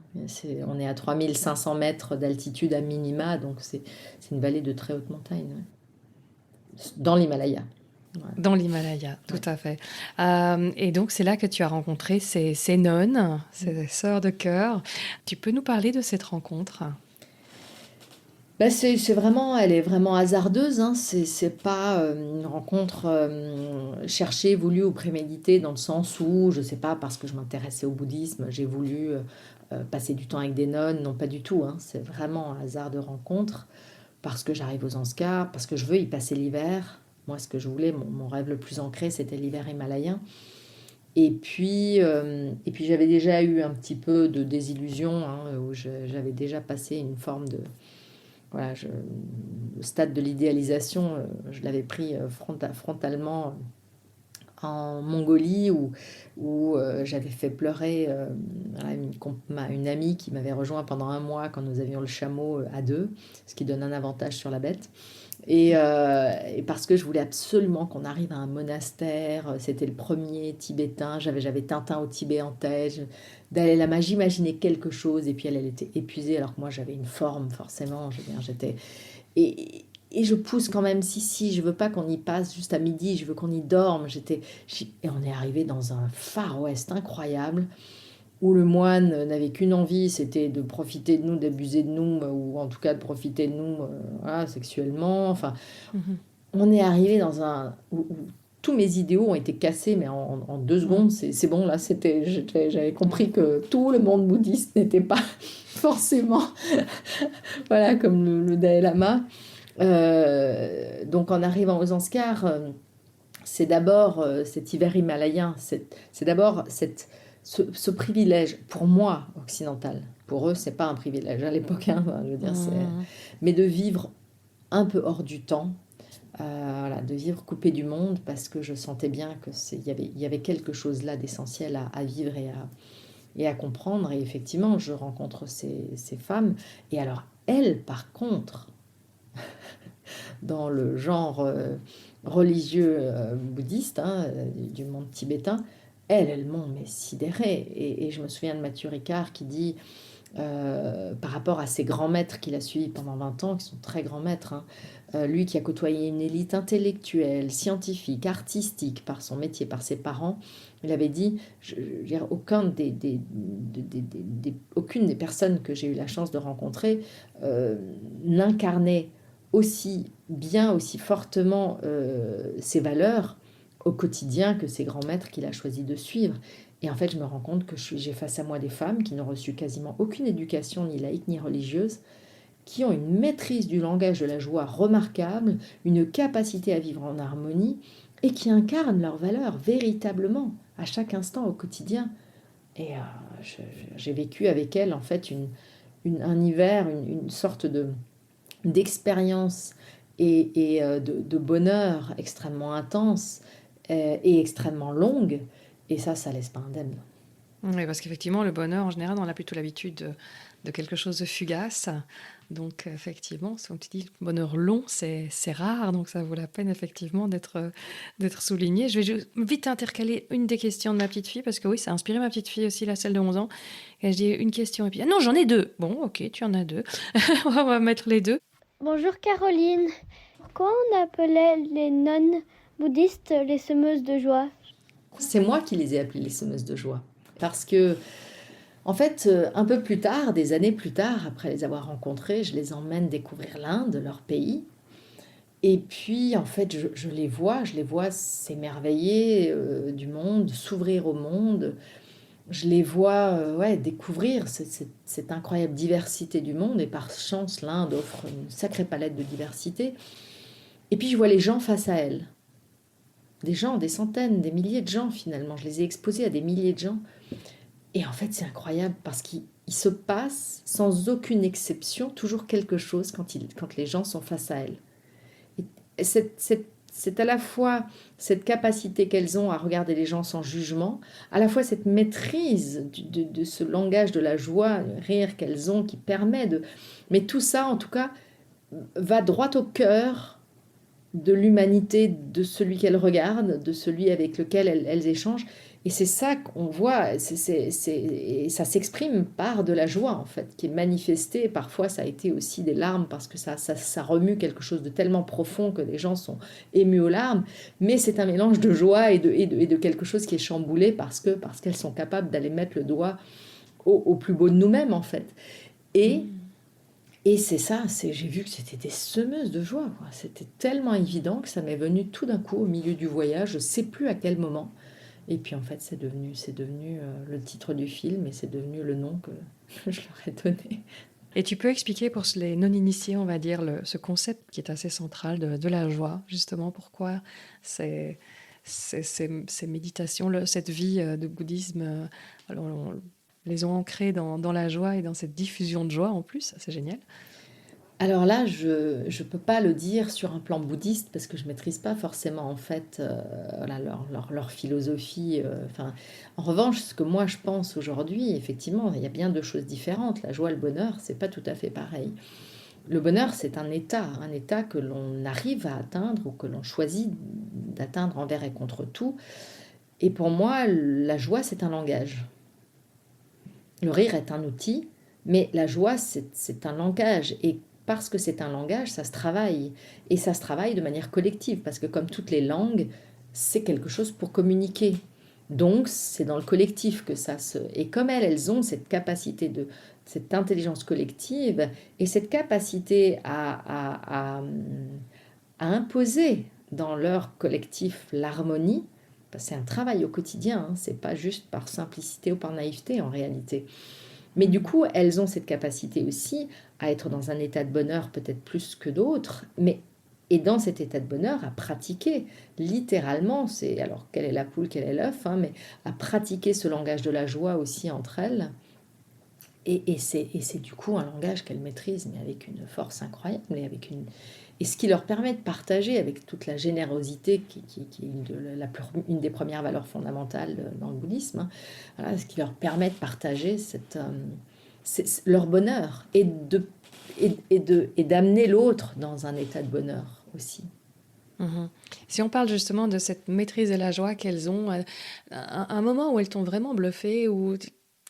On est à 3500 mètres d'altitude à minima, donc c'est une vallée de très haute montagne, ouais. Dans l'Himalaya. Ouais. Dans l'Himalaya, tout à fait. Et donc, c'est là que tu as rencontré ces nonnes, ces sœurs de cœur. Tu peux nous parler de cette rencontre? Bah elle est vraiment hasardeuse, hein. C'est pas une rencontre cherchée, voulue ou préméditée dans le sens où, je sais pas, parce que je m'intéressais au bouddhisme, j'ai voulu passer du temps avec des nonnes. Non, pas du tout, hein. C'est vraiment un hasard de rencontre parce que j'arrive aux Zanskar, parce que je veux y passer l'hiver. Moi, ce que je voulais, mon rêve le plus ancré, c'était l'hiver himalayen. Et puis j'avais déjà eu un petit peu de désillusion, hein, où j'avais déjà passé une forme de... Voilà, le stade de l'idéalisation, je l'avais pris frontalement en Mongolie où j'avais fait pleurer voilà, une amie qui m'avait rejoint pendant un mois quand nous avions le chameau à deux, ce qui donne un avantage sur la bête. Et parce que je voulais absolument qu'on arrive à un monastère, c'était le premier tibétain, j'avais Tintin au Tibet en tête, Dalai Lama, j'imaginais quelque chose, et puis elle était épuisée, alors que moi j'avais une forme, forcément, je veux dire, j'étais... Et je pousse quand même, si, je veux pas qu'on y passe juste à midi, je veux qu'on y dorme, et on est arrivé dans un Far West incroyable, où le moine n'avait qu'une envie, c'était de profiter de nous, d'abuser de nous, ou en tout cas de profiter de nous voilà, sexuellement. Enfin, Mhm. on est arrivé dans un... où tous mes idéaux ont été cassés, mais en 2 secondes, c'est bon, là, j'avais compris que tout le monde bouddhiste n'était pas forcément voilà, comme le Dalai Lama. Donc en arrivant aux Zanskars, c'est d'abord cet hiver himalayen, c'est d'abord ce privilège, pour moi, occidental. Pour eux, c'est pas un privilège à l'époque, hein, je veux dire, mais de vivre un peu hors du temps, voilà, de vivre coupé du monde, parce que je sentais bien il y avait quelque chose là d'essentiel à vivre et à comprendre. Et effectivement, je rencontre ces femmes. Et alors, elles, par contre, dans le genre religieux bouddhiste hein, du monde tibétain, elles m'ont mais sidérée. Et je me souviens de Mathieu Ricard qui dit, par rapport à ses grands maîtres qu'il a suivis pendant 20 ans, qui sont très grands maîtres, hein, lui qui a côtoyé une élite intellectuelle, scientifique, artistique, par son métier, par ses parents, il avait dit, je veux dire, aucune des personnes que j'ai eu la chance de rencontrer n'incarnait aussi bien, aussi fortement ses valeurs au quotidien que ces grands maîtres qu'il a choisi de suivre. Et en fait, je me rends compte que j'ai face à moi des femmes qui n'ont reçu quasiment aucune éducation, ni laïque, ni religieuse, qui ont une maîtrise du langage de la joie remarquable, une capacité à vivre en harmonie, et qui incarnent leurs valeurs véritablement, à chaque instant, au quotidien. Et j'ai vécu avec elles, en fait, un hiver, une sorte d'expérience et de bonheur extrêmement intense et extrêmement longue. Et ça laisse pas indemne. Oui, parce qu'effectivement, le bonheur, en général, on a plutôt l'habitude de quelque chose de fugace. Donc, effectivement, comme tu dis, le bonheur long, c'est rare. Donc, ça vaut la peine, effectivement, d'être souligné. Je vais vite intercaler une des questions de ma petite fille, parce que oui, ça a inspiré ma petite fille aussi, celle de 11 ans. Et je dis une question, et puis, ah non, j'en ai deux. Bon, ok, tu en as deux. On va mettre les deux. Bonjour Caroline. Pourquoi on appelait les nonnes bouddhistes les semeuses de joie? C'est moi qui les ai appelées les semeuses de joie. Parce que, en fait, un peu plus tard, des années plus tard, après les avoir rencontrées, je les emmène découvrir l'Inde, leur pays. Et puis, en fait, je les vois s'émerveiller du monde, s'ouvrir au monde. Je les vois ouais, découvrir cette incroyable diversité du monde. Et par chance, l'Inde offre une sacrée palette de diversité. Et puis, je vois les gens face à elles. Des gens, des centaines, des milliers de gens finalement. Je les ai exposés à des milliers de gens. Et en fait, c'est incroyable parce qu'il se passe, sans aucune exception, toujours quelque chose quand les gens sont face à elles. Et c'est à la fois cette capacité qu'elles ont à regarder les gens sans jugement, à la fois cette maîtrise de ce langage de la joie, le rire qu'elles ont qui permet de... Mais tout ça, en tout cas, va droit au cœur de l'humanité de celui qu'elles regardent, de celui avec lequel elles échangent. Et c'est ça qu'on voit, et ça s'exprime par de la joie, en fait, qui est manifestée. Parfois, ça a été aussi des larmes, parce que ça remue quelque chose de tellement profond que les gens sont émus aux larmes. Mais c'est un mélange de joie et de quelque chose qui est chamboulé, parce qu'elles sont capables d'aller mettre le doigt au plus beau de nous-mêmes, en fait. Et c'est ça, j'ai vu que c'était des semeuses de joie, quoi. C'était tellement évident que ça m'est venu tout d'un coup au milieu du voyage, je ne sais plus à quel moment. Et puis en fait, c'est devenu le titre du film et c'est devenu le nom que je leur ai donné. Et tu peux expliquer pour les non-initiés, on va dire, ce concept qui est assez central de la joie, justement, pourquoi ces méditations, cette vie de bouddhisme, les ont ancrées dans la joie et dans cette diffusion de joie en plus, c'est génial. Alors là, je ne peux pas le dire sur un plan bouddhiste parce que je ne maîtrise pas forcément en fait voilà, leur philosophie. En revanche, ce que moi je pense aujourd'hui, effectivement, il y a bien deux choses différentes. La joie et le bonheur, c'est pas tout à fait pareil. Le bonheur, c'est un état que l'on arrive à atteindre ou que l'on choisit d'atteindre envers et contre tout. Et pour moi, la joie, c'est un langage. Le rire est un outil, mais la joie, c'est un langage. Et parce que c'est un langage, ça se travaille. Et ça se travaille de manière collective, parce que comme toutes les langues, c'est quelque chose pour communiquer. Donc, c'est dans le collectif que ça se... Et comme elles ont cette capacité cette intelligence collective et cette capacité à imposer dans leur collectif l'harmonie, c'est un travail au quotidien, hein, c'est pas juste par simplicité ou par naïveté en réalité. Mais du coup, elles ont cette capacité aussi à être dans un état de bonheur peut-être plus que d'autres, et dans cet état de bonheur, à pratiquer littéralement, c'est alors quelle est la poule, quel est l'œuf, hein, mais à pratiquer ce langage de la joie aussi entre elles. Et c'est du coup un langage qu'elles maîtrisent, mais avec une force incroyable, et ce qui leur permet de partager avec toute la générosité qui est une des premières valeurs fondamentales dans le bouddhisme, hein, voilà, ce qui leur permet de partager leur bonheur et d'amener l'autre dans un état de bonheur aussi. Mmh. Si on parle justement de cette maîtrise de la joie qu'elles ont, un moment où elles t'ont vraiment bluffé, ou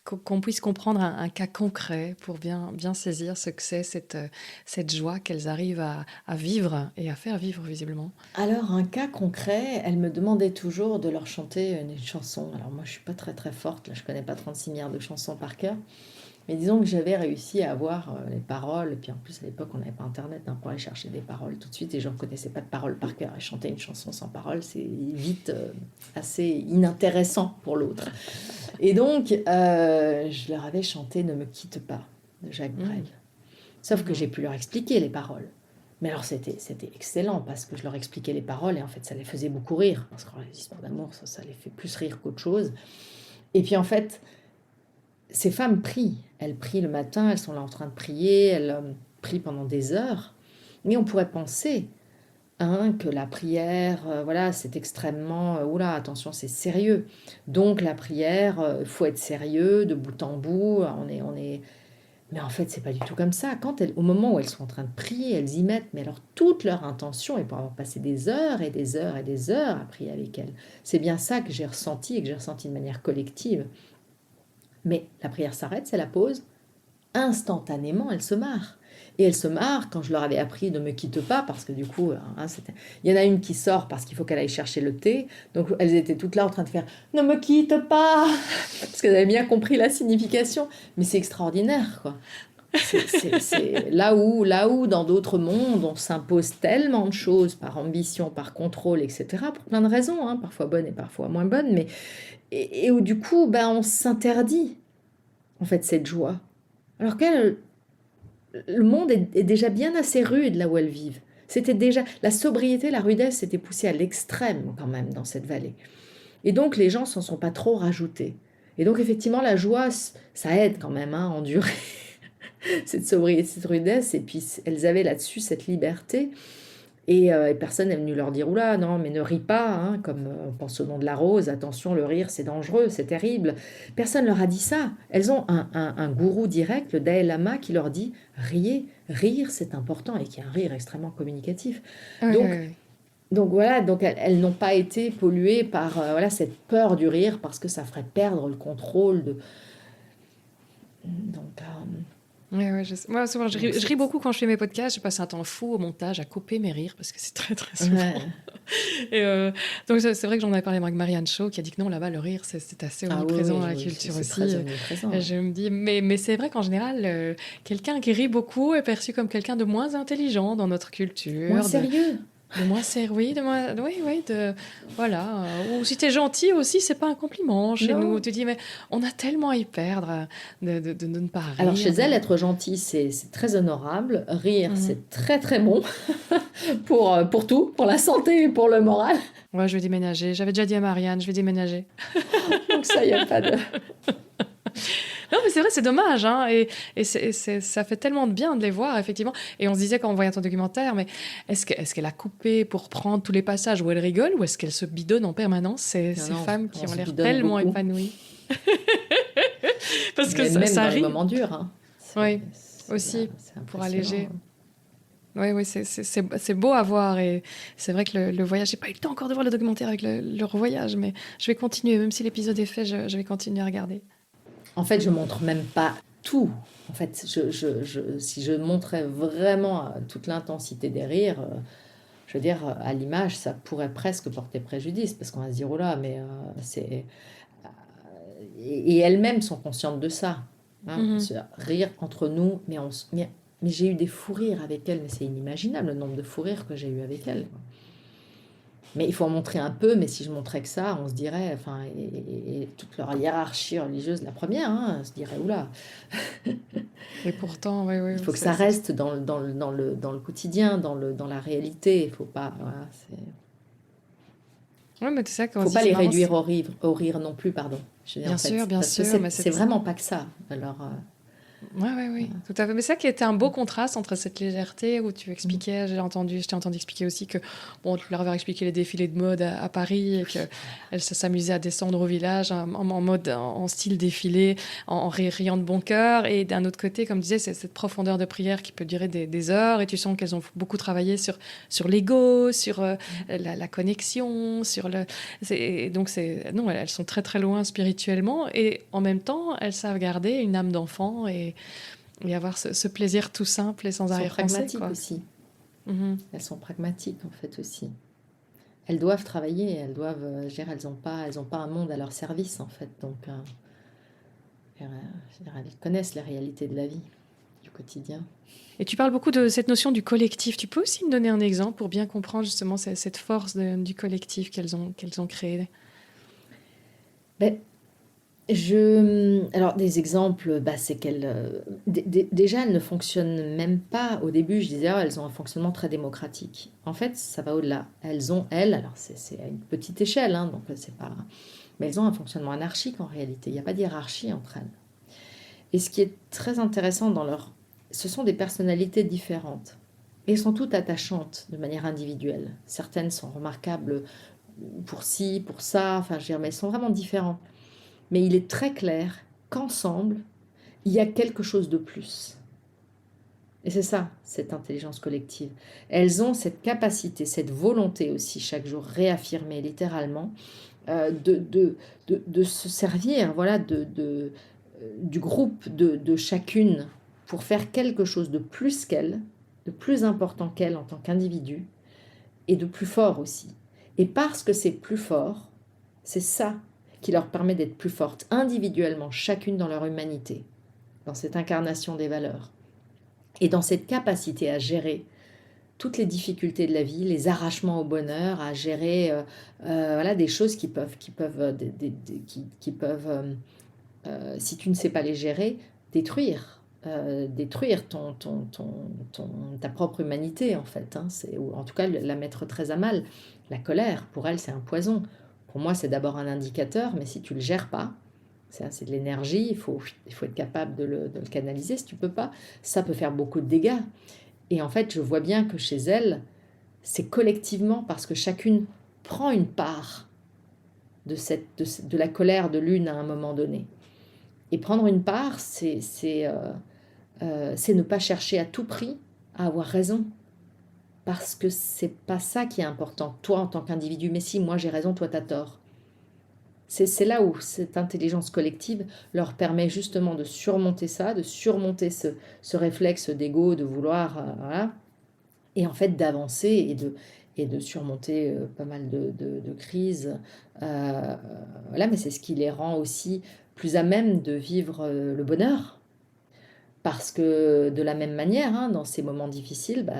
qu'on puisse comprendre un cas concret pour bien saisir ce que c'est cette joie qu'elles arrivent à vivre et à faire vivre visiblement. Alors, un cas concret, elle me demandait toujours de leur chanter une chanson. Alors moi, je suis pas très très forte, là, je connais pas 36 milliards de chansons par cœur. Mais disons que j'avais réussi à avoir les paroles, et puis en plus à l'époque on n'avait pas internet hein, pour aller chercher des paroles tout de suite, et je ne reconnaissais pas de paroles par cœur, et chanter une chanson sans paroles c'est vite assez inintéressant pour l'autre. Et donc je leur avais chanté Ne me quitte pas de Jacques Brel. Sauf que j'ai pu leur expliquer les paroles. Mais alors c'était excellent parce que je leur expliquais les paroles et en fait ça les faisait beaucoup rire, parce que les histoires d'amour ça les fait plus rire qu'autre chose. Et puis en fait ces femmes prient. Elles prient le matin, elles sont là en train de prier, elles prient pendant des heures. Mais on pourrait penser que la prière, voilà, c'est extrêmement... oula, attention, c'est sérieux. Donc la prière, il faut être sérieux de bout en bout. On est... Mais en fait, c'est pas du tout comme ça. Au moment où elles sont en train de prier, elles y mettent mais alors toute leur intention, et pour avoir passé des heures et des heures et des heures à prier avec elles. C'est bien ça que j'ai ressenti, et que j'ai ressenti de manière collective. Mais la prière s'arrête, c'est la pause. Instantanément, elle se marre. Et elle se marre quand je leur avais appris ne me quitte pas, parce que du coup, il y en a une qui sort parce qu'il faut qu'elle aille chercher le thé. Donc elles étaient toutes là en train de faire ne me quitte pas, parce qu'elles avaient bien compris la signification. Mais c'est extraordinaire, quoi. C'est là où dans d'autres mondes, on s'impose tellement de choses par ambition, par contrôle, etc., pour plein de raisons, hein, parfois bonnes et parfois moins bonnes, mais et où du coup, on s'interdit en fait cette joie. Alors que le monde est déjà bien assez rude là où elles vivent. C'était déjà la sobriété, la rudesse s'était poussée à l'extrême quand même dans cette vallée. Et donc les gens s'en sont pas trop rajoutés. Et donc effectivement la joie, ça aide quand même à endurer cette sobriété, cette rudesse. Et puis elles avaient là-dessus cette liberté. Et personne n'est venu leur dire « Oula, non, mais ne ris pas, hein, comme on pense au nom de la rose, attention, le rire, c'est dangereux, c'est terrible. » Personne leur a dit ça. Elles ont un gourou direct, le Dalai Lama, qui leur dit « Riez, rire, c'est important », et qui est un rire extrêmement communicatif. Donc voilà, donc elles n'ont pas été polluées par cette peur du rire, parce que ça ferait perdre le contrôle de... Donc... Moi, souvent, je ris beaucoup quand je fais mes podcasts. Je passe un temps fou au montage à couper mes rires parce que c'est très, très souvent. Et donc, c'est vrai que j'en avais parlé avec Marianne Shaw qui a dit que non, là-bas, le rire, c'est assez omniprésent dans la culture c'est aussi. Très omniprésent. Et je me dis, mais c'est vrai qu'en général, quelqu'un qui rit beaucoup est perçu comme quelqu'un de moins intelligent dans notre culture. Moins sérieux. De moins c'est oui, voilà. Ou si t'es gentil aussi, c'est pas un compliment chez Non. nous. Tu dis mais on a tellement à y perdre de ne pas rire. Alors chez elle, être gentil, c'est très honorable. Rire, Mhm. c'est très très bon pour tout, pour la santé et pour le moral. Ouais, je vais déménager. J'avais déjà dit à Marianne, je vais déménager. Donc ça, il n'y a pas de... Non, mais c'est vrai, c'est dommage, hein, ça fait tellement de bien de les voir, effectivement. Et on se disait quand on voyait ton documentaire, mais est-ce qu'elle a coupé pour prendre tous les passages où elle rigole ou est-ce qu'elle se bidonne en permanence, ces Non, femmes on qui ont se l'air bidonne tellement beaucoup. épanouies? Parce que Mais même ça dans les rit, moments durs. Hein. oui, C'est aussi, c'est pour impressionnant. alléger. Oui, c'est beau à voir et c'est vrai que le voyage, j'ai pas eu le temps encore de voir le documentaire avec leur voyage, mais je vais continuer, même si l'épisode est fait, je vais continuer à regarder. En fait, je montre même pas tout. En fait, si je montrais vraiment toute l'intensité des rires, je veux dire, à l'image, ça pourrait presque porter préjudice, parce qu'on va se dire, oh là, mais c'est... Et elles-mêmes sont conscientes de ça. Hein. Mhm. Rire entre nous, mais j'ai eu des fous rires avec elles, mais c'est inimaginable le nombre de fous rires que j'ai eu avec elles. Mais il faut en montrer un peu, mais si je montrais que ça, on se dirait, enfin, et toute leur hiérarchie religieuse, la première, hein, on se dirait, oula, Et pourtant, oui, il faut que ça reste dans le quotidien, dans la réalité. Il faut pas, voilà, Ouais, mais c'est ça qu'on faut se pas dit, les c'est marrant, réduire au rire non plus, pardon. Je veux dire, bien en fait, sûr, bien parce que sûr, mais c'est vraiment pas que ça. Alors, oui, tout à fait. Mais c'est ça qui était un beau contraste entre cette légèreté où tu expliquais, je t'ai entendu expliquer aussi que, bon, tu leur avais expliqué les défilés de mode à Paris et qu'elle s'amusait à descendre au village en mode, en style défilé, en riant de bon cœur. Et d'un autre côté, comme tu disais, c'est cette profondeur de prière qui peut durer des heures et tu sens qu'elles ont beaucoup travaillé sur l'ego, sur la connexion, non, elles sont très très loin spirituellement et en même temps, elles savent garder une âme d'enfant et avoir ce plaisir tout simple et sans elles sont arrière-pensée, pragmatiques quoi. aussi. Mhm. Elles sont pragmatiques, en fait, aussi. Elles doivent travailler, elles doivent, je veux dire, elles ont pas un monde à leur service, en fait. Donc, je veux dire, elles connaissent les réalités de la vie, du quotidien. Et tu parles beaucoup de cette notion du collectif. Tu peux aussi me donner un exemple pour bien comprendre justement cette force du collectif qu'elles ont créé? Ben, alors, des exemples, bah, c'est qu'elles... déjà, elles ne fonctionnent même pas... Au début, je disais, ah, elles ont un fonctionnement très démocratique. En fait, ça va au-delà. Alors c'est à une petite échelle, hein, donc c'est pas... Mais elles ont un fonctionnement anarchique en réalité. Il n'y a pas de hiérarchie entre elles. Et ce qui est très intéressant ce sont des personnalités différentes. Et elles sont toutes attachantes de manière individuelle. Certaines sont remarquables pour ci, pour ça, enfin, je veux dire, mais elles sont vraiment différentes. Mais il est très clair qu'ensemble, il y a quelque chose de plus. Et c'est ça, cette intelligence collective. Elles ont cette capacité, cette volonté aussi, chaque jour réaffirmée littéralement, de se servir voilà, du groupe de chacune pour faire quelque chose de plus qu'elle, de plus important qu'elle en tant qu'individu, et de plus fort aussi. Et parce que c'est plus fort, c'est ça qui leur permet d'être plus fortes individuellement, chacune dans leur humanité, dans cette incarnation des valeurs, et dans cette capacité à gérer toutes les difficultés de la vie, les arrachements au bonheur, à gérer voilà, des choses qui peuvent, si tu ne sais pas les gérer, détruire ta propre humanité, en fait. Hein, ou en tout cas, la mettre très à mal. La colère, pour elle, c'est un poison. Pour moi, c'est d'abord un indicateur, mais si tu ne le gères pas, c'est de l'énergie, il faut être capable de le canaliser. Si tu ne peux pas, ça peut faire beaucoup de dégâts. Et en fait, je vois bien que chez elle, c'est collectivement, parce que chacune prend une part de la colère de l'une à un moment donné. Et prendre une part, c'est ne pas chercher à tout prix à avoir raison. Parce que c'est pas ça qui est important, toi en tant qu'individu. Mais si, moi j'ai raison, toi t'as tort. C'est là où cette intelligence collective leur permet justement de surmonter ça, de surmonter ce réflexe d'ego, de vouloir, voilà, et en fait d'avancer et de surmonter pas mal de crises. Voilà, mais c'est ce qui les rend aussi plus à même de vivre le bonheur. Parce que de la même manière, hein, dans ces moments difficiles,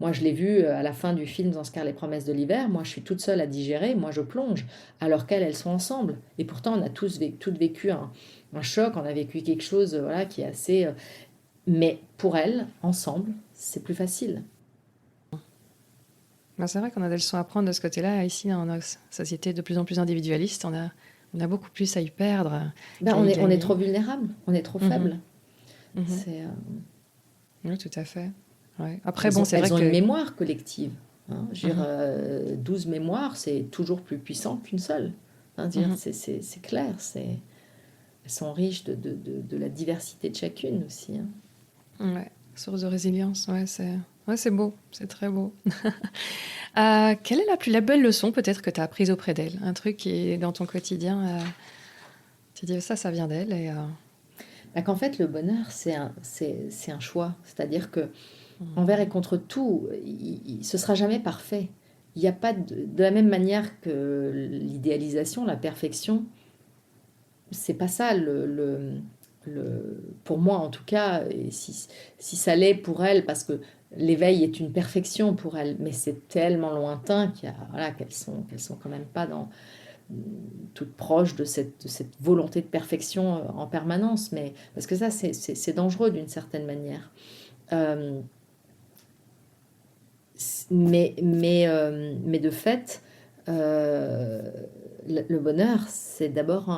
moi je l'ai vu à la fin du film Zanskar, les promesses de l'hiver, moi je suis toute seule à digérer, moi je plonge, alors qu'elles sont ensemble. Et pourtant on a toutes vécu un choc, on a vécu quelque chose voilà, qui est assez... mais pour elles, ensemble, c'est plus facile. C'est vrai qu'on a des leçons à prendre de ce côté-là. Ici, dans notre société de plus en plus individualiste, on a beaucoup plus à y perdre. On est trop vulnérable, on est trop faible. C'est, Oui, tout à fait. Ouais. Après, c'est vrai qu'elles ont une mémoire collective. Hein. Je veux dire, 12 mémoires, c'est toujours plus puissant qu'une seule. Hein, c'est clair. Elles sont riches de la diversité de chacune aussi. Hein. Ouais, source de résilience. C'est beau, c'est très beau. Quelle est la belle leçon peut-être que tu as apprise auprès d'elle? Un truc qui est dans ton quotidien, tu dis ça vient d'elle et... Qu'en fait, le bonheur, c'est un choix. C'est-à-dire que envers et contre tout, ce sera jamais parfait. Il n'y a pas de la même manière que l'idéalisation, la perfection. C'est pas ça pour moi en tout cas. Et si ça l'est pour elle, parce que l'éveil est une perfection pour elle, mais c'est tellement lointain qu'elles sont quand même pas toutes proches de cette volonté de perfection en permanence, mais parce que ça c'est dangereux d'une certaine manière. Mais de fait, le bonheur, c'est d'abord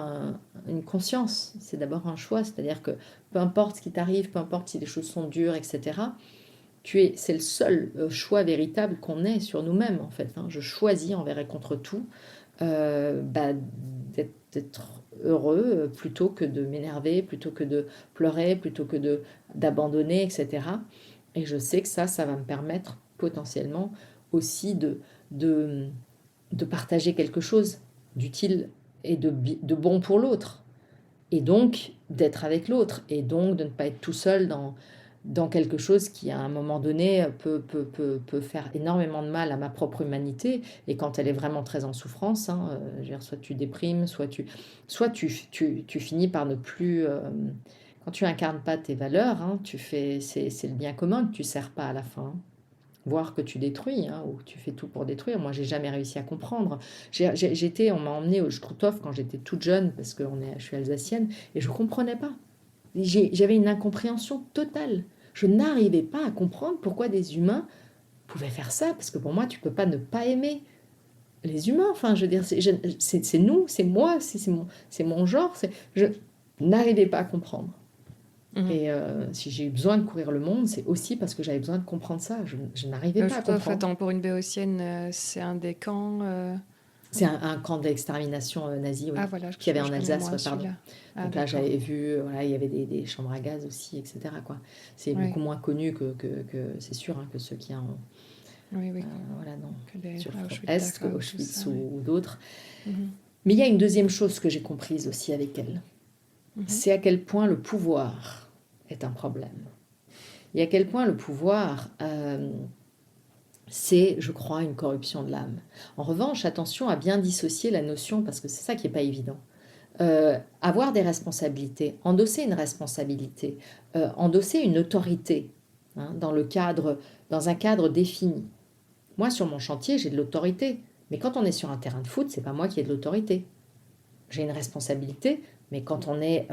une conscience, c'est d'abord un choix, c'est-à-dire que peu importe ce qui t'arrive, peu importe si les choses sont dures, etc., c'est le seul choix véritable qu'on ait sur nous-mêmes, en fait. Hein. Je choisis envers et contre tout d'être heureux plutôt que de m'énerver, plutôt que de pleurer, plutôt que d'abandonner, etc. Et je sais que ça va me permettre potentiellement aussi de partager quelque chose d'utile et de bon pour l'autre. Et donc d'être avec l'autre. Et donc de ne pas être tout seul dans quelque chose qui, à un moment donné, peut faire énormément de mal à ma propre humanité. Et quand elle est vraiment très en souffrance, hein, je veux dire, soit tu déprimes, soit tu finis par ne plus... quand tu incarnes pas tes valeurs, hein, c'est le bien commun que tu sers pas à la fin. Hein. Voire que tu détruis, hein, ou tu fais tout pour détruire. Moi, j'ai jamais réussi à comprendre. On m'a emmenée au Struthof quand j'étais toute jeune, parce que je suis alsacienne, et je comprenais pas. J'avais une incompréhension totale. Je n'arrivais pas à comprendre pourquoi des humains pouvaient faire ça, parce que pour moi, tu peux pas ne pas aimer les humains. Enfin, je veux dire, c'est nous, c'est moi, c'est mon genre. Je n'arrivais pas à comprendre. Et si j'ai eu besoin de courir le monde, c'est aussi parce que j'avais besoin de comprendre ça. Je n'arrivais pas à comprendre. Attends, pour une béotienne, c'est un des camps... C'est un camp d'extermination nazi, oui, voilà, qu'il y avait en Alsace, pardon. Donc là, j'avais vu, voilà, il y avait des chambres à gaz aussi, etc. Quoi. C'est beaucoup moins connu que c'est sûr, hein, que ceux qui ont... voilà, non, sur le front Est, que Auschwitz ou d'autres. Mais il y a une deuxième chose que j'ai comprise aussi avec elle. C'est à quel point le pouvoir est un problème. Et à quel point le pouvoir, c'est, je crois, une corruption de l'âme. En revanche, attention à bien dissocier la notion, parce que c'est ça qui n'est pas évident. Avoir des responsabilités, endosser une responsabilité, endosser une autorité, hein, dans un cadre défini. Moi, sur mon chantier, j'ai de l'autorité. Mais quand on est sur un terrain de foot, c'est pas moi qui ai de l'autorité. J'ai une responsabilité, mais quand on est...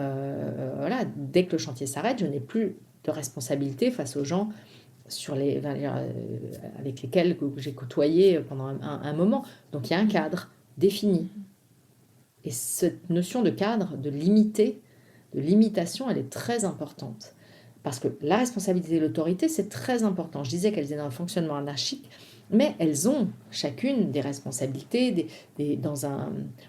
voilà, dès que le chantier s'arrête, je n'ai plus de responsabilité face aux gens avec lesquels j'ai côtoyé pendant un moment. Donc il y a un cadre défini. Et cette notion de cadre, de limitation, elle est très importante. Parce que la responsabilité et l'autorité, c'est très important. Je disais qu'elles étaient dans un fonctionnement anarchique, mais elles ont chacune des responsabilités,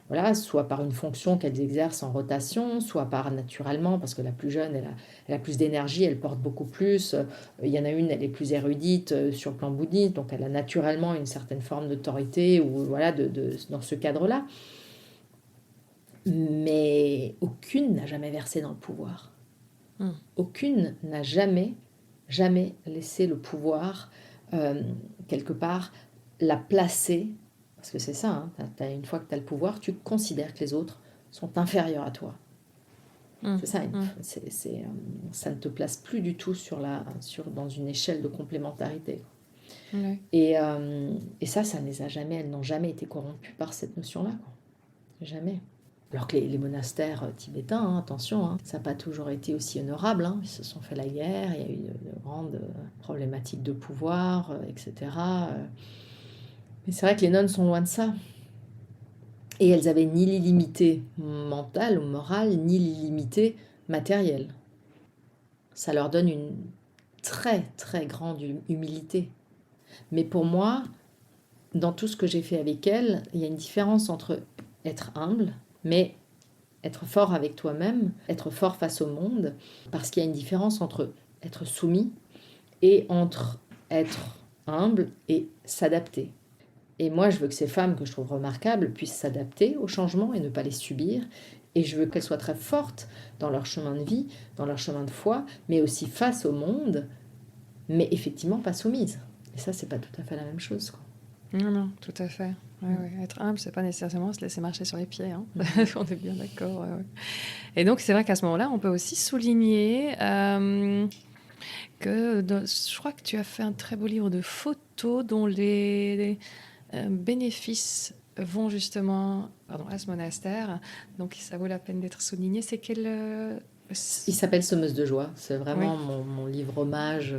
voilà, soit par une fonction qu'elles exercent en rotation, soit par naturellement, parce que la plus jeune, elle a plus d'énergie, elle porte beaucoup plus. Il y en a une, elle est plus érudite sur le plan bouddhiste, donc elle a naturellement une certaine forme d'autorité, ou voilà, dans ce cadre-là. Mais aucune n'a jamais versé dans le pouvoir. Aucune n'a jamais laissé le pouvoir quelque part la placer, parce que c'est ça, hein, une fois que tu as le pouvoir, tu considères que les autres sont inférieurs à toi. C'est ça, ça ne te place plus du tout dans une échelle de complémentarité. Ouais. Et ça ne les a jamais, elles n'ont jamais été corrompues par cette notion-là, quoi. Jamais. Alors que les monastères tibétains, attention, ça n'a pas toujours été aussi honorable. Ils se sont fait la guerre, il y a eu de grandes problématiques de pouvoir, etc. Mais c'est vrai que les nonnes sont loin de ça. Et elles avaient ni l'illimité mentale ou morale, ni l'illimité matérielle. Ça leur donne une très, très grande humilité. Mais pour moi, dans tout ce que j'ai fait avec elles, il y a une différence entre être humble, mais être fort avec toi-même, être fort face au monde, parce qu'il y a une différence entre être soumis et entre être humble et s'adapter. Et moi, je veux que ces femmes que je trouve remarquables puissent s'adapter aux changements et ne pas les subir. Et je veux qu'elles soient très fortes dans leur chemin de vie, dans leur chemin de foi, mais aussi face au monde, mais effectivement pas soumises. Et ça, c'est pas tout à fait la même chose, quoi. Non, tout à fait. Ouais. Être humble, c'est pas nécessairement se laisser marcher sur les pieds. On est bien d'accord. Ouais. Et donc, c'est vrai qu'à ce moment-là, on peut aussi souligner je crois que tu as fait un très beau livre de photos dont les bénéfices vont justement à ce monastère. Donc, ça vaut la peine d'être souligné. C'est quel... Il s'appelle Semeuse de joie. C'est vraiment mon livre hommage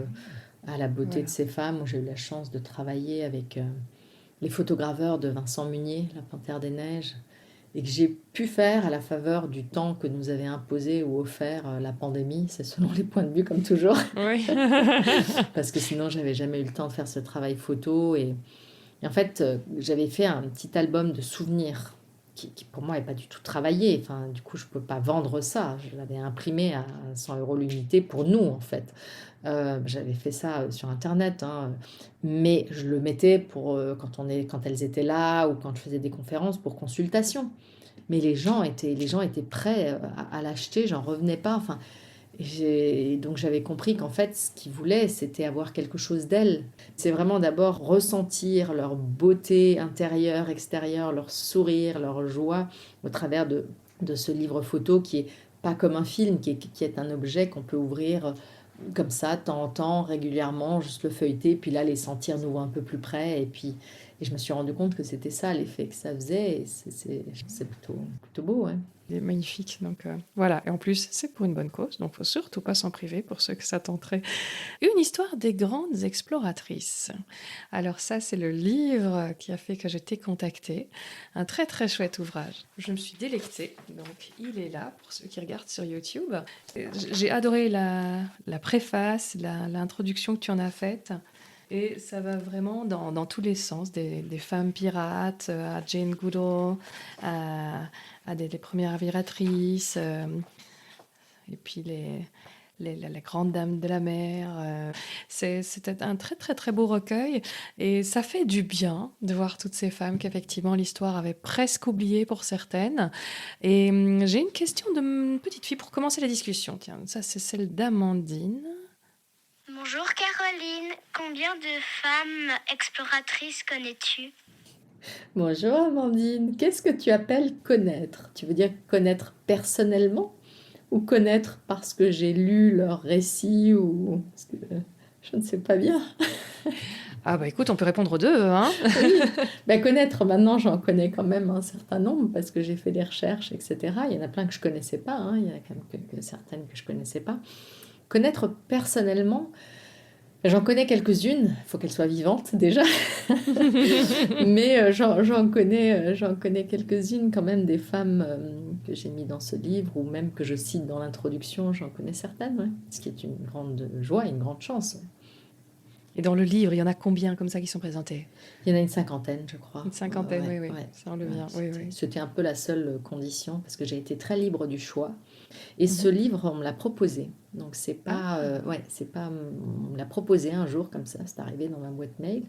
à la beauté de ces femmes, où j'ai eu la chance de travailler avec les photograveurs de Vincent Munier, La Panthère des Neiges, et que j'ai pu faire à la faveur du temps que nous avait imposé ou offert la pandémie. C'est selon les points de vue, comme toujours. Oui. Parce que sinon, j'avais jamais eu le temps de faire ce travail photo. Et en fait, j'avais fait un petit album de souvenirs qui pour moi n'est pas du tout travaillé. Enfin, du coup, je ne peux pas vendre ça. Je l'avais imprimé à 100 € l'unité pour nous, en fait. J'avais fait ça sur Internet, mais je le mettais pour quand elles étaient là ou quand je faisais des conférences pour consultation. Mais les gens étaient prêts à l'acheter, j'en revenais pas. Enfin, donc j'avais compris qu'en fait, ce qu'ils voulaient, c'était avoir quelque chose d'elles. C'est vraiment d'abord ressentir leur beauté intérieure, extérieure, leur sourire, leur joie au travers de ce livre photo qui est pas comme un film, qui est un objet qu'on peut ouvrir comme ça, de temps en temps, régulièrement, juste le feuilleter, puis là, les sentir nouveau un peu plus près. Et je me suis rendu compte que c'était ça l'effet que ça faisait. Et c'est plutôt beau, ouais. Il est magnifique, donc voilà. Et en plus, c'est pour une bonne cause, donc il ne faut surtout pas s'en priver pour ceux que ça tenterait. Une histoire des grandes exploratrices. Alors ça, c'est le livre qui a fait que je t'ai contacté. Un très très chouette ouvrage. Je me suis délectée, donc il est là pour ceux qui regardent sur YouTube. J'ai adoré la préface, l'introduction que tu en as faite. Et ça va vraiment dans tous les sens, des femmes pirates, à Jane Goodall, à des premières aviatrices, et puis les grandes dames de la mer. C'était un très très très beau recueil, et ça fait du bien de voir toutes ces femmes qu'effectivement l'histoire avait presque oubliées pour certaines. Et j'ai une question de petite fille pour commencer la discussion. Tiens, ça c'est celle d'Amandine. Bonjour Caroline, combien de femmes exploratrices connais-tu? Bonjour Amandine, qu'est-ce que tu appelles connaître? Tu veux dire connaître personnellement ou connaître parce que j'ai lu leurs récits ou... Parce que je ne sais pas bien. Ah bah écoute, on peut répondre aux deux, hein. Oui. Connaître, maintenant j'en connais quand même un certain nombre parce que j'ai fait des recherches, etc. Il y en a plein que je ne connaissais pas, il y en a quand même certaines que je ne connaissais pas. Connaître personnellement, j'en connais quelques-unes, il faut qu'elles soient vivantes déjà, mais j'en connais quelques-unes quand même, des femmes que j'ai mis dans ce livre ou même que je cite dans l'introduction, j'en connais certaines, ouais. Ce qui est une grande joie et une grande chance. Ouais. Et dans le livre, il y en a combien comme ça qui sont présentés? Il y en a une cinquantaine, je crois. Une cinquantaine, oui. Ouais. Ça, on le vient. Oui. C'était un peu la seule condition parce que j'ai été très libre du choix. Et ce livre, on me l'a proposé. Donc, c'est pas, on me l'a proposé un jour comme ça, c'est arrivé dans ma boîte mail.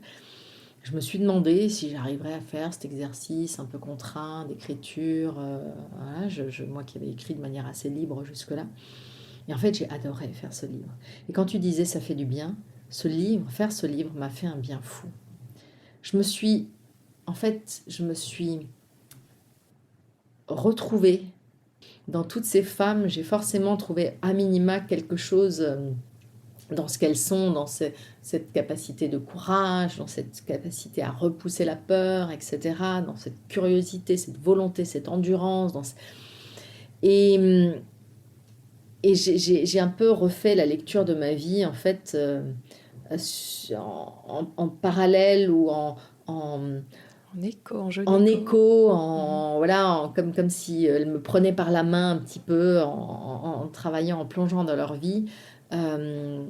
Je me suis demandé si j'arriverais à faire cet exercice un peu contraint d'écriture. Moi qui avais écrit de manière assez libre jusque-là. Et en fait, j'ai adoré faire ce livre. Et quand tu disais ça fait du bien, faire ce livre m'a fait un bien fou. Je me suis retrouvée dans toutes ces femmes, j'ai forcément trouvé à minima quelque chose dans ce qu'elles sont, cette capacité de courage, dans cette capacité à repousser la peur, etc., dans cette curiosité, cette volonté, cette endurance. Et, et j'ai un peu refait la lecture de ma vie, en fait, en parallèle ou en écho, en jeu en d'écho. écho, voilà, comme si elle me prenait par la main un petit peu en travaillant, en plongeant dans leur vie. Euh,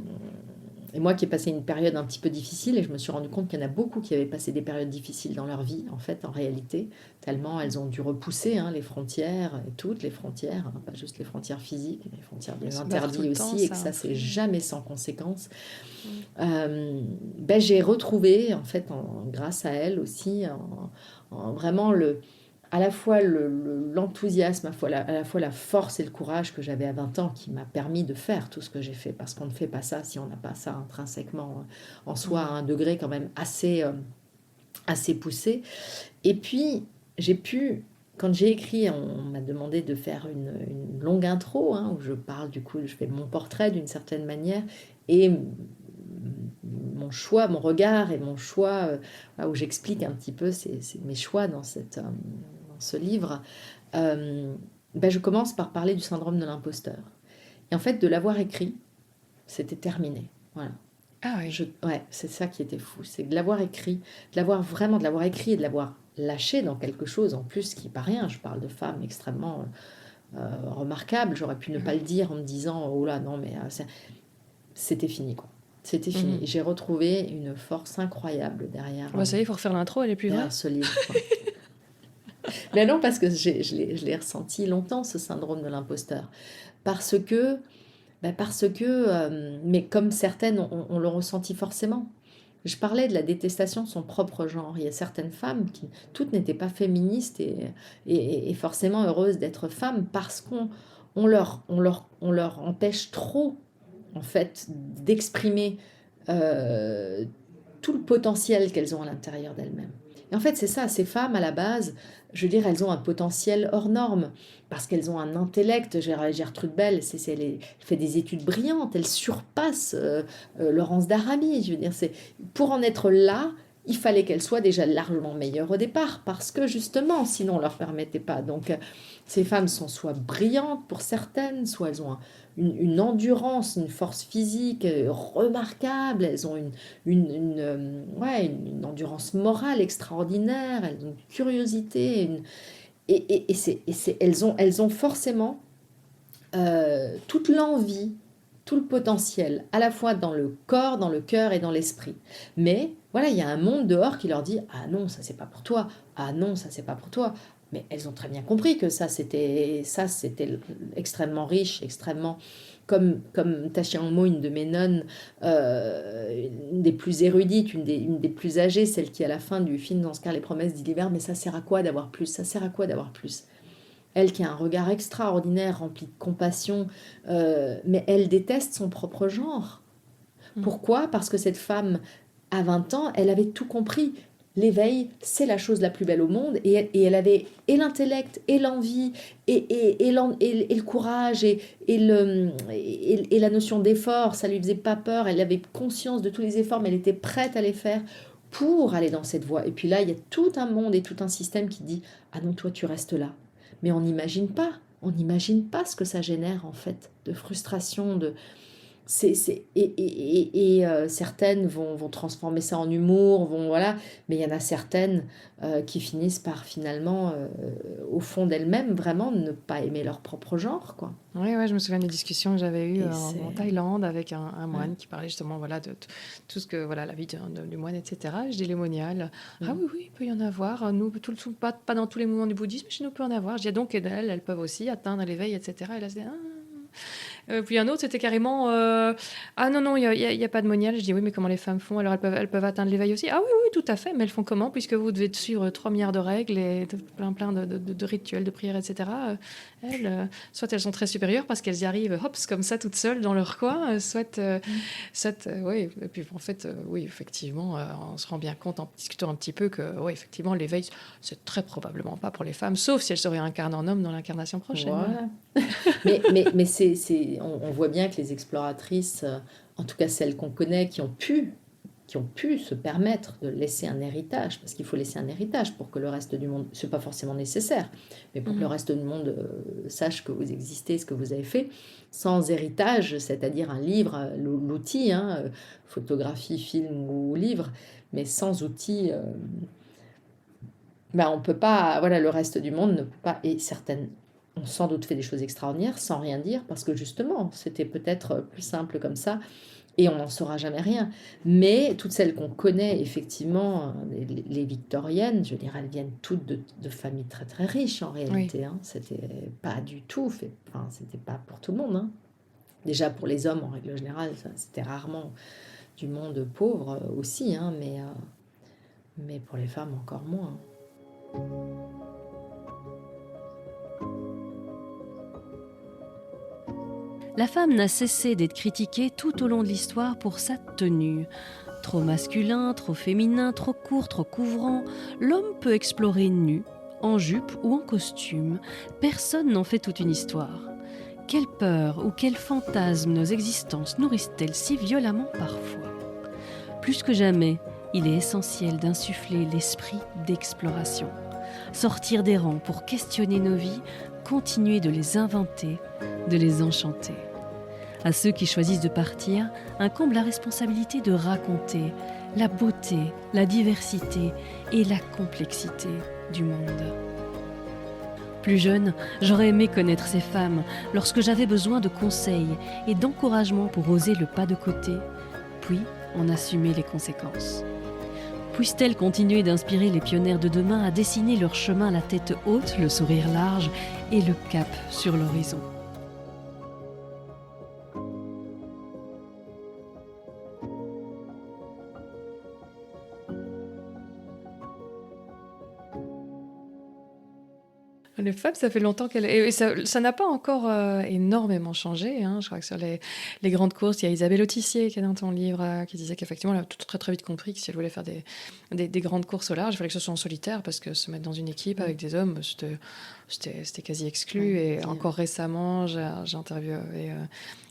et moi qui ai passé une période un petit peu difficile, et je me suis rendu compte qu'il y en a beaucoup qui avaient passé des périodes difficiles dans leur vie, en fait, en réalité, tellement elles ont dû repousser les frontières, et toutes les frontières, pas juste les frontières physiques, mais les frontières des interdits aussi, et que ça, c'est jamais sans conséquence. J'ai retrouvé, en fait, grâce à elle aussi, vraiment à la fois l'enthousiasme, à la fois la force et le courage que j'avais à 20 ans qui m'a permis de faire tout ce que j'ai fait, parce qu'on ne fait pas ça si on n'a pas ça intrinsèquement en soi à un degré quand même assez poussé. Et puis, quand j'ai écrit, on m'a demandé de faire une longue intro, où je parle, du coup, je fais mon portrait d'une certaine manière, et mon choix, mon regard et mon choix, où j'explique un petit peu mes choix dans ce livre, je commence par parler du syndrome de l'imposteur. Et en fait, de l'avoir écrit, c'était terminé. Voilà. Ah oui. Ouais, c'est ça qui était fou. C'est de l'avoir écrit, de l'avoir écrit et de l'avoir lâché dans quelque chose, en plus, qui n'est pas rien. Je parle de femmes extrêmement remarquables. J'aurais pu ne pas le dire en me disant, oh là, non, mais c'était fini, quoi. C'était fini. Et j'ai retrouvé une force incroyable derrière. Ça y est, il faut refaire l'intro, elle est plus vraie. Ce livre, quoi. Mais non, parce que je l'ai ressenti longtemps, ce syndrome de l'imposteur. Parce que, mais comme certaines, on le ressentit forcément. Je parlais de la détestation de son propre genre. Il y a certaines femmes qui, toutes n'étaient pas féministes et forcément heureuses d'être femmes parce qu'on leur empêche trop, en fait, d'exprimer tout le potentiel qu'elles ont à l'intérieur d'elles-mêmes. Et en fait, c'est ça, ces femmes, à la base, je veux dire, elles ont un potentiel hors norme, parce qu'elles ont un intellect. Gertrude Bell, elle fait des études brillantes, elle surpasse Laurence d'Arabie. Je veux dire, pour en être là, il fallait qu'elle soit déjà largement meilleure au départ, parce que justement, sinon on ne leur permettait pas. Donc, ces femmes sont soit brillantes pour certaines, soit elles ont une endurance, une force physique remarquable, elles ont une endurance morale extraordinaire, elles ont une curiosité, elles ont forcément toute l'envie, tout le potentiel, à la fois dans le corps, dans le cœur et dans l'esprit. Mais voilà, il y a un monde dehors qui leur dit « Ah non, ça c'est pas pour toi. Ah non, ça c'est pas pour toi. » Mais elles ont très bien compris que ça c'était extrêmement riche, extrêmement... Comme Tachiang Mo, une de mes nonnes, une des plus érudites, une des plus âgées, celle qui à la fin du film Dans les promesses dit l'hiver, mais ça sert à quoi d'avoir plus? Ça sert à quoi d'avoir plus? Elle qui a un regard extraordinaire, rempli de compassion, mais elle déteste son propre genre. Pourquoi? Parce que cette femme, à 20 ans, elle avait tout compris. L'éveil, c'est la chose la plus belle au monde, et elle avait et l'intellect, et l'envie, et le courage, et la notion d'effort. Ça lui faisait pas peur, elle avait conscience de tous les efforts, mais elle était prête à les faire pour aller dans cette voie. Et puis là, il y a tout un monde et tout un système qui dit « Ah non, toi, tu restes là ». Mais on n'imagine pas ce que ça génère, en fait, de frustration, certaines vont transformer ça en humour, voilà, mais il y en a certaines qui finissent par finalement, au fond d'elles-mêmes, vraiment ne pas aimer leur propre genre, quoi. Oui, je me souviens des discussions que j'avais eues en Thaïlande avec un moine qui parlait justement de tout ce que, la vie du moine, etc. Je dis lémonial. Ah oui, il peut y en avoir. Nous, pas dans tous les mouvements du bouddhisme, mais chez nous, il peut y en avoir. Je dis donc, elles peuvent aussi atteindre l'éveil, etc. Et là, c'est... Puis un autre, c'était carrément ah non, non, il y a pas de monial. Je dis oui, mais comment les femmes font? Alors elles peuvent atteindre l'éveil aussi? Ah oui, oui, tout à fait, mais elles font comment? Puisque vous devez suivre 3 milliards de règles et plein de rituels, de prières, etc. Soit elles sont très supérieures parce qu'elles y arrivent, hop, comme ça, toutes seules dans leur coin, oui. Et puis en fait, oui, effectivement, on se rend bien compte en discutant un petit peu que, oui, effectivement, l'éveil, c'est très probablement pas pour les femmes, sauf si elles se réincarnent en homme dans l'incarnation prochaine. Voilà. Mais on voit bien que les exploratrices, en tout cas celles qu'on connaît, qui ont pu se permettre de laisser un héritage, parce qu'il faut laisser un héritage pour que le reste du monde, c'est pas forcément nécessaire, mais pour que le reste du monde sache que vous existez, ce que vous avez fait, sans héritage, c'est-à-dire un livre, l'outil, photographie, film ou livre, mais sans outil, on peut pas, voilà, le reste du monde ne peut pas, et certaines ont sans doute fait des choses extraordinaires sans rien dire, parce que justement, c'était peut-être plus simple comme ça, et on n'en saura jamais rien. Mais toutes celles qu'on connaît, effectivement, les victoriennes, je veux dire, elles viennent toutes de familles très très riches en réalité. Oui. C'était pas du tout fait, enfin, c'était pas pour tout le monde. Déjà pour les hommes, en règle générale, c'était rarement du monde pauvre aussi, mais pour les femmes encore moins. La femme n'a cessé d'être critiquée tout au long de l'histoire pour sa tenue. Trop masculin, trop féminin, trop court, trop couvrant, l'homme peut explorer nu, en jupe ou en costume. Personne n'en fait toute une histoire. Quelle peur ou quel fantasme nos existences nourrissent-elles si violemment parfois? Plus que jamais, il est essentiel d'insuffler l'esprit d'exploration. Sortir des rangs pour questionner nos vies, continuer de les inventer, de les enchanter. À ceux qui choisissent de partir, incombe la responsabilité de raconter la beauté, la diversité et la complexité du monde. Plus jeune, j'aurais aimé connaître ces femmes lorsque j'avais besoin de conseils et d'encouragement pour oser le pas de côté, puis en assumer les conséquences. Puissent-elles continuer d'inspirer les pionnières de demain à dessiner leur chemin la tête haute, le sourire large et le cap sur l'horizon. Les femmes, ça fait longtemps qu'elles... Et ça n'a pas encore énormément changé. Je crois que sur les grandes courses, il y a Isabelle Autissier qui est dans ton livre, qui disait qu'effectivement, elle a très, très vite compris que si elle voulait faire des grandes courses au large, il fallait que ce soit en solitaire, parce que se mettre dans une équipe avec des hommes, c'était quasi exclu. Et encore récemment, j'ai interviewé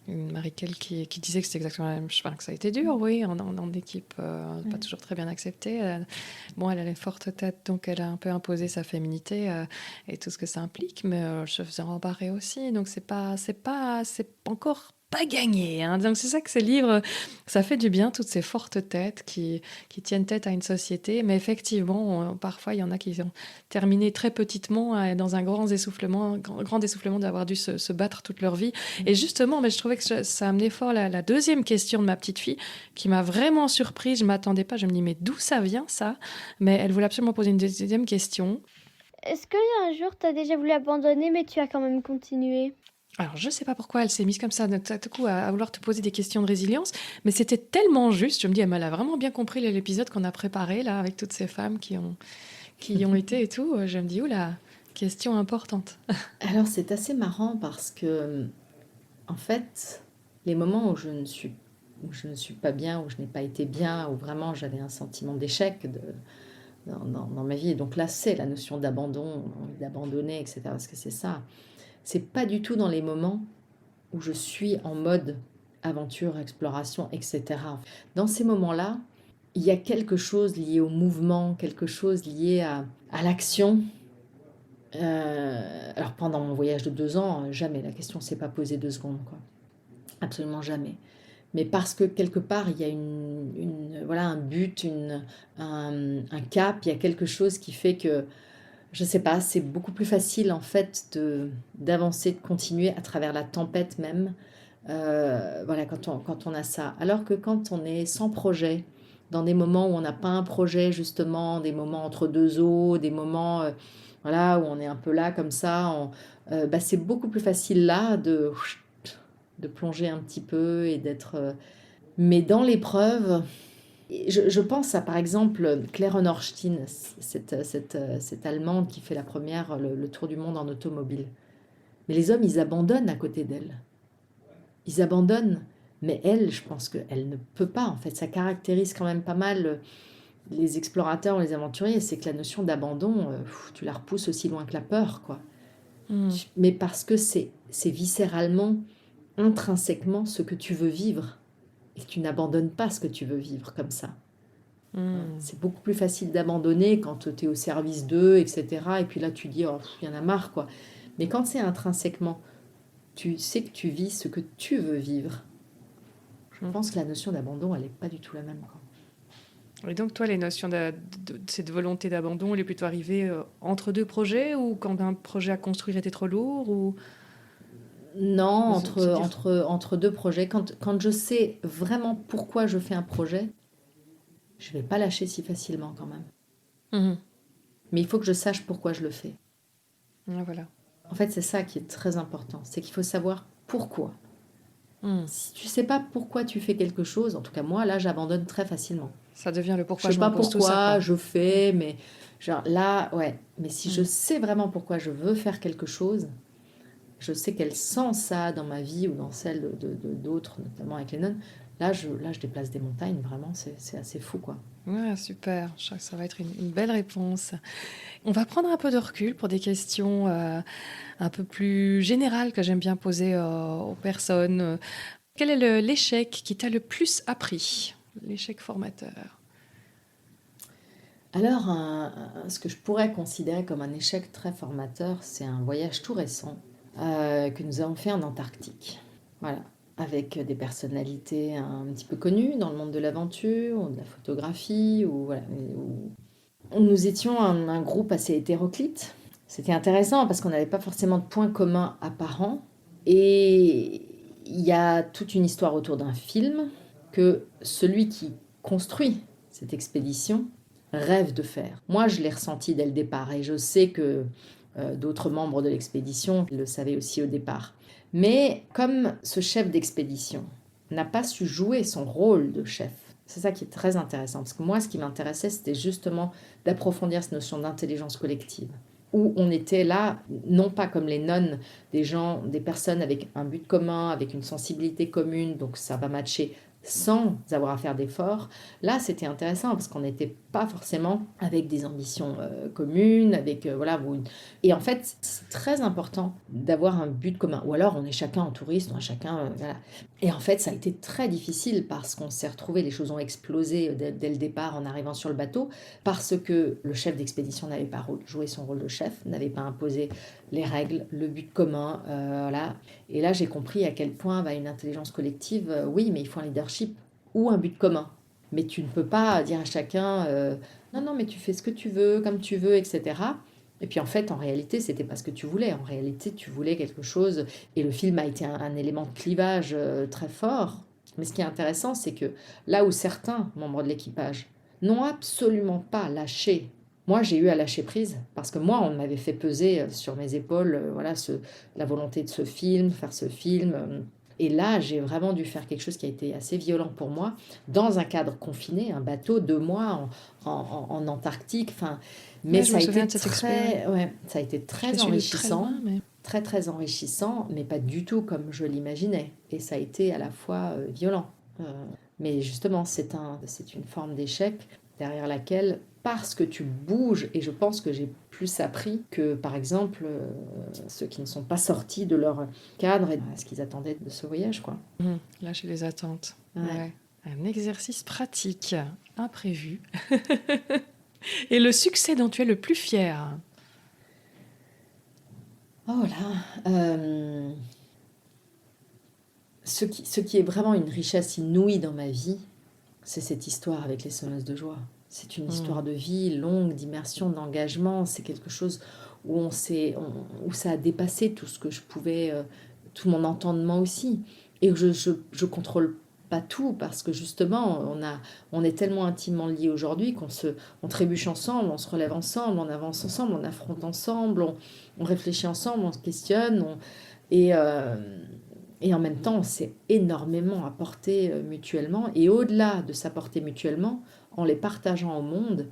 une Marie-Kell qui disait que c'était exactement la même chose, que ça a été dur, oui, en équipe, pas toujours très bien acceptée. Elle a une forte tête, donc elle a un peu imposé sa féminité et tout ce que ça implique, mais je se faisais rembarrer aussi, donc c'est encore pas gagné. Donc c'est ça que ces livres, ça fait du bien, toutes ces fortes têtes qui tiennent tête à une société, mais effectivement, parfois il y en a qui ont terminé très petitement dans un grand essoufflement d'avoir dû se battre toute leur vie. Et justement, mais je trouvais que ça amenait fort la deuxième question de ma petite fille, qui m'a vraiment surprise. Je m'attendais pas, je me dis mais d'où ça vient ça? Mais elle voulait absolument poser une deuxième question. Est-ce qu'un jour tu as déjà voulu abandonner mais tu as quand même continué? Alors, je ne sais pas pourquoi elle s'est mise comme ça, tout coup, à vouloir te poser des questions de résilience, mais c'était tellement juste. Je me dis, elle a vraiment bien compris l'épisode qu'on a préparé, là, avec toutes ces femmes qui y ont été et tout. Je me dis, oula, question importante. Alors, c'est assez marrant parce que, en fait, les moments où je ne suis pas bien, où je n'ai pas été bien, où vraiment j'avais un sentiment d'échec dans ma vie, et donc là, c'est la notion d'abandon, d'abandonner, etc., parce que c'est ça. C'est pas du tout dans les moments où je suis en mode aventure, exploration, etc. Dans ces moments-là, il y a quelque chose lié au mouvement, quelque chose lié à l'action. Alors pendant mon voyage de 2 ans, jamais la question ne s'est pas posée 2 secondes, quoi. Absolument jamais. Mais parce que quelque part, il y a un but, un cap, il y a quelque chose qui fait que je sais pas, c'est beaucoup plus facile en fait d'avancer, de continuer à travers la tempête même, quand on a ça. Alors que quand on est sans projet, dans des moments où on n'a pas un projet justement, des moments entre deux eaux, des moments où on est un peu là comme ça, c'est beaucoup plus facile là de plonger un petit peu et d'être... Mais dans l'épreuve, je pense à par exemple Claire Honorstein, cette Allemande qui fait la première, le tour du monde en automobile. Mais les hommes, ils abandonnent à côté d'elle. Ils abandonnent. Mais elle, je pense qu'elle ne peut pas. En fait, ça caractérise quand même pas mal les explorateurs, les aventuriers. C'est que la notion d'abandon, tu la repousses aussi loin que la peur, quoi. Mais parce que c'est viscéralement, intrinsèquement ce que tu veux vivre. Et que tu n'abandonnes pas ce que tu veux vivre comme ça. C'est beaucoup plus facile d'abandonner quand tu es au service d'eux, etc. Et puis là, tu dis, oh, il y en a marre, quoi. Mais quand c'est intrinsèquement, tu sais que tu vis ce que tu veux vivre. Je pense que la notion d'abandon, elle n'est pas du tout la même, quoi. Et donc, toi, les notions de cette volonté d'abandon, elle est plutôt arrivée entre deux projets ou quand un projet à construire était trop lourd ou... Non, C'est entre deux projets. Quand je sais vraiment pourquoi je fais un projet, je ne vais pas lâcher si facilement quand même. Mais il faut que je sache pourquoi je le fais. Voilà. En fait, c'est ça qui est très important. C'est qu'il faut savoir pourquoi. Si tu ne sais pas pourquoi tu fais quelque chose, en tout cas moi, là, j'abandonne très facilement. Ça devient le pourquoi Je sais pas pose tout ça, pourquoi quoi. je fais, mais genre là, ouais. Mais si je sais vraiment pourquoi je veux faire quelque chose, je sais quel sens ça a dans ma vie ou dans celle d'autres, notamment avec les nonnes. Là, je déplace des montagnes, vraiment, c'est assez fou, quoi. Ouais, super. Je crois que ça va être une belle réponse. On va prendre un peu de recul pour des questions un peu plus générales que j'aime bien poser aux personnes. Quel est l'échec qui t'a le plus appris? L'échec formateur. Alors, ce que je pourrais considérer comme un échec très formateur, c'est un voyage tout récent que nous avons fait en Antarctique. Voilà, avec des personnalités un petit peu connues dans le monde de l'aventure, ou de la photographie, ou voilà. Nous étions un groupe assez hétéroclite. C'était intéressant parce qu'on n'avait pas forcément de points communs apparents. Et il y a toute une histoire autour d'un film que celui qui construit cette expédition rêve de faire. Moi, je l'ai ressenti dès le départ et je sais que d'autres membres de l'expédition le savaient aussi au départ. Mais comme ce chef d'expédition n'a pas su jouer son rôle de chef, c'est ça qui est très intéressant, parce que moi, ce qui m'intéressait, c'était justement d'approfondir cette notion d'intelligence collective, où on était là, non pas comme les nonnes, des gens, des personnes avec un but commun, avec une sensibilité commune, donc ça va matcher sans avoir à faire d'efforts. Là, c'était intéressant parce qu'on n'était pas forcément avec des ambitions communes, avec voilà. Et en fait, c'est très important d'avoir un but commun. Ou alors, on est chacun en touriste, on est chacun voilà. Et en fait, ça a été très difficile parce qu'on s'est retrouvés, les choses ont explosé dès le départ en arrivant sur le bateau, parce que le chef d'expédition n'avait pas joué son rôle de chef, n'avait pas imposé les règles, le but commun, voilà. Et là, j'ai compris à quel point une intelligence collective, oui, mais il faut un leadership ou un but commun. Mais tu ne peux pas dire à chacun, non, non, mais tu fais ce que tu veux, comme tu veux, etc. Et puis en fait, en réalité, c'était pas ce que tu voulais. En réalité, tu voulais quelque chose. Et le film a été un élément de clivage très fort. Mais ce qui est intéressant, c'est que là où certains membres de l'équipage n'ont absolument pas lâché, moi j'ai eu à lâcher prise parce que moi on m'avait fait peser sur mes épaules voilà, la volonté de ce film, faire ce film. Et là, j'ai vraiment dû faire quelque chose qui a été assez violent pour moi, dans un cadre confiné, un bateau, 2 mois en Antarctique. Mais Ouais, ça a été ça a été très enrichissant, très très enrichissant, mais pas du tout comme je l'imaginais. Et ça a été à la fois violent. Mais justement, c'est une forme d'échec derrière laquelle, parce que tu bouges, et je pense que j'ai plus appris que, par exemple, ceux qui ne sont pas sortis de leur cadre et ce qu'ils attendaient de ce voyage, quoi. Lâcher les attentes. Ouais. Ouais. Un exercice pratique, imprévu. Et le succès dont tu es le plus fier? Oh là, ce qui est vraiment une richesse inouïe dans ma vie, c'est cette histoire avec les sonneuses de joie. C'est une histoire de vie longue, d'immersion, d'engagement. C'est quelque chose où où ça a dépassé tout ce que je pouvais, tout mon entendement aussi. Et que je contrôle pas tout parce que justement, on est tellement intimement liés aujourd'hui on trébuche ensemble, on se relève ensemble, on avance ensemble, on affronte ensemble, on réfléchit ensemble, on se questionne. Et Et en même temps, on s'est énormément apporté mutuellement. Et au-delà de s'apporter mutuellement, en les partageant au monde,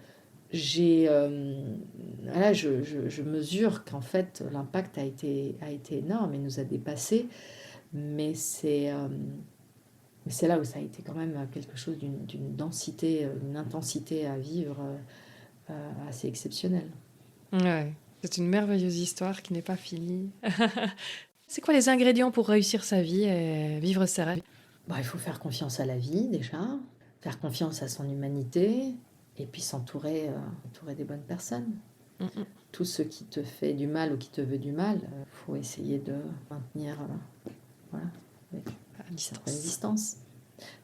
voilà, je mesure qu'en fait, l'impact a été énorme et nous a dépassés. Mais c'est là où ça a été quand même quelque chose d'une densité, une intensité à vivre assez exceptionnelle. Ouais, c'est une merveilleuse histoire qui n'est pas finie. C'est quoi les ingrédients pour réussir sa vie et vivre ses rêves? Il faut faire confiance à la vie déjà, faire confiance à son humanité et puis entourer des bonnes personnes. Mm-mm. Tout ce qui te fait du mal ou qui te veut du mal, faut essayer de maintenir voilà, avec une certaine distance.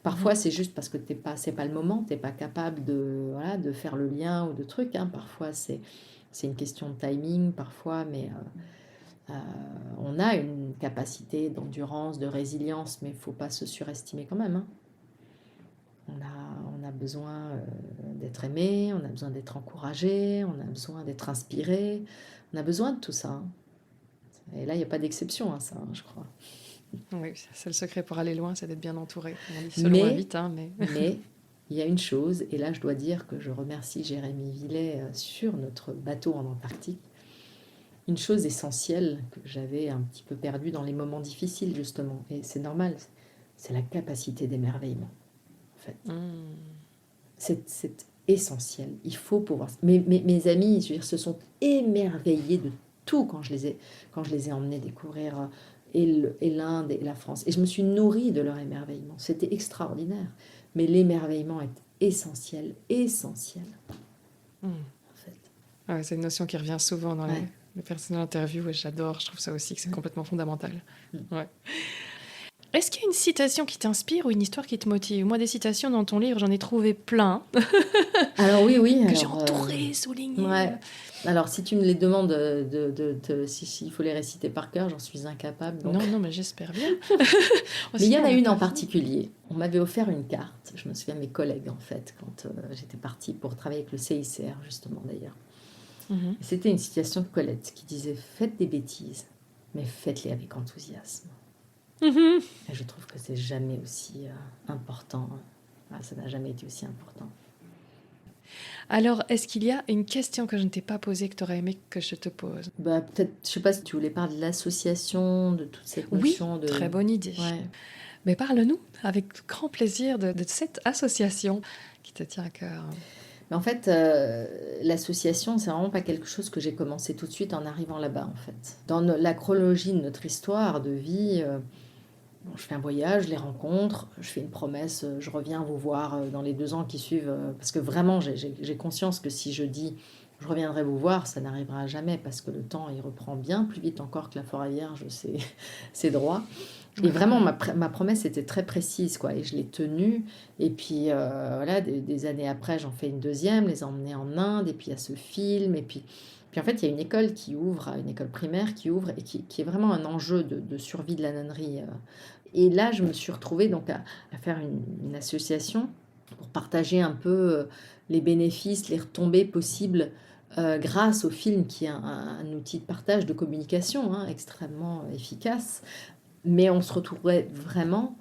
Parfois, c'est juste parce que c'est pas le moment, t'es pas capable voilà, de faire le lien ou de trucs. Hein. Parfois, c'est une question de timing, parfois, mais on a une capacité d'endurance, de résilience, mais il faut pas se surestimer quand même. Hein. On a besoin d'être aimé, on a besoin d'être encouragé, on a besoin d'être inspiré, on a besoin de tout ça. Hein. Et là, il n'y a pas d'exception à ça, hein, je crois. Oui, c'est le secret pour aller loin, c'est d'être bien entouré. On dit seul loin vite, hein, mais... mais il y a une chose, et là je dois dire que je remercie Jérémy Villet sur notre bateau en Antarctique, une chose essentielle que j'avais un petit peu perdue dans les moments difficiles justement, et c'est normal, c'est la capacité d'émerveillement. En fait. C'est essentiel, il faut pouvoir... Mes amis, je veux dire, se sont émerveillés de tout quand je les ai emmenés découvrir... et l'Inde et la France. Et je me suis nourrie de leur émerveillement. C'était extraordinaire. Mais l'émerveillement est essentiel. En fait. Ouais, c'est une notion qui revient souvent dans les personnes d'interview et j'adore. Je trouve ça aussi que c'est complètement fondamental. Ouais. Est-ce qu'il y a une citation qui t'inspire ou une histoire qui te motive? Moi, des citations dans ton livre, j'en ai trouvé plein. Alors oui. Que j'ai entouré, souligné. Ouais. Alors, si tu me les demandes s'il faut les réciter par cœur, j'en suis incapable. Donc... Non, mais j'espère bien. Mais il y en a une en particulier. On m'avait offert une carte. Je me souviens de mes collègues, en fait, quand j'étais partie pour travailler avec le CICR, justement, d'ailleurs. Mm-hmm. C'était une citation de Colette qui disait « Faites des bêtises, mais faites-les avec enthousiasme. » Mm-hmm. Et je trouve que c'est jamais aussi important. Ça n'a jamais été aussi important. Alors, est-ce qu'il y a une question que je ne t'ai pas posée que tu aurais aimé que je te pose? Peut-être, je ne sais pas si tu voulais parler de l'association, de toute cette notion de... Oui, très bonne idée. Ouais. Mais parle-nous avec grand plaisir de cette association qui te tient à cœur. Mais en fait, l'association, c'est vraiment pas quelque chose que j'ai commencé tout de suite en arrivant là-bas, en fait. Dans la chronologie de notre histoire de vie... je fais un voyage, je les rencontre, je fais une promesse, je reviens vous voir dans les 2 ans qui suivent, parce que vraiment j'ai conscience que si je dis je reviendrai vous voir, ça n'arrivera jamais, parce que le temps il reprend bien plus vite encore que la forêt vierge, c'est droit. Et vraiment ma promesse était très précise, quoi, et je l'ai tenue. Et puis voilà, des années après j'en fais une deuxième, les emmener en Inde, et puis il y a ce film, et puis en fait, il y a une école qui ouvre, une école primaire qui ouvre et qui est vraiment un enjeu de survie de la nonnerie. Et là, je me suis retrouvée donc à faire une association pour partager un peu les bénéfices, les retombées possibles grâce au film qui est un outil de partage, de communication extrêmement efficace. Mais on se retrouvait vraiment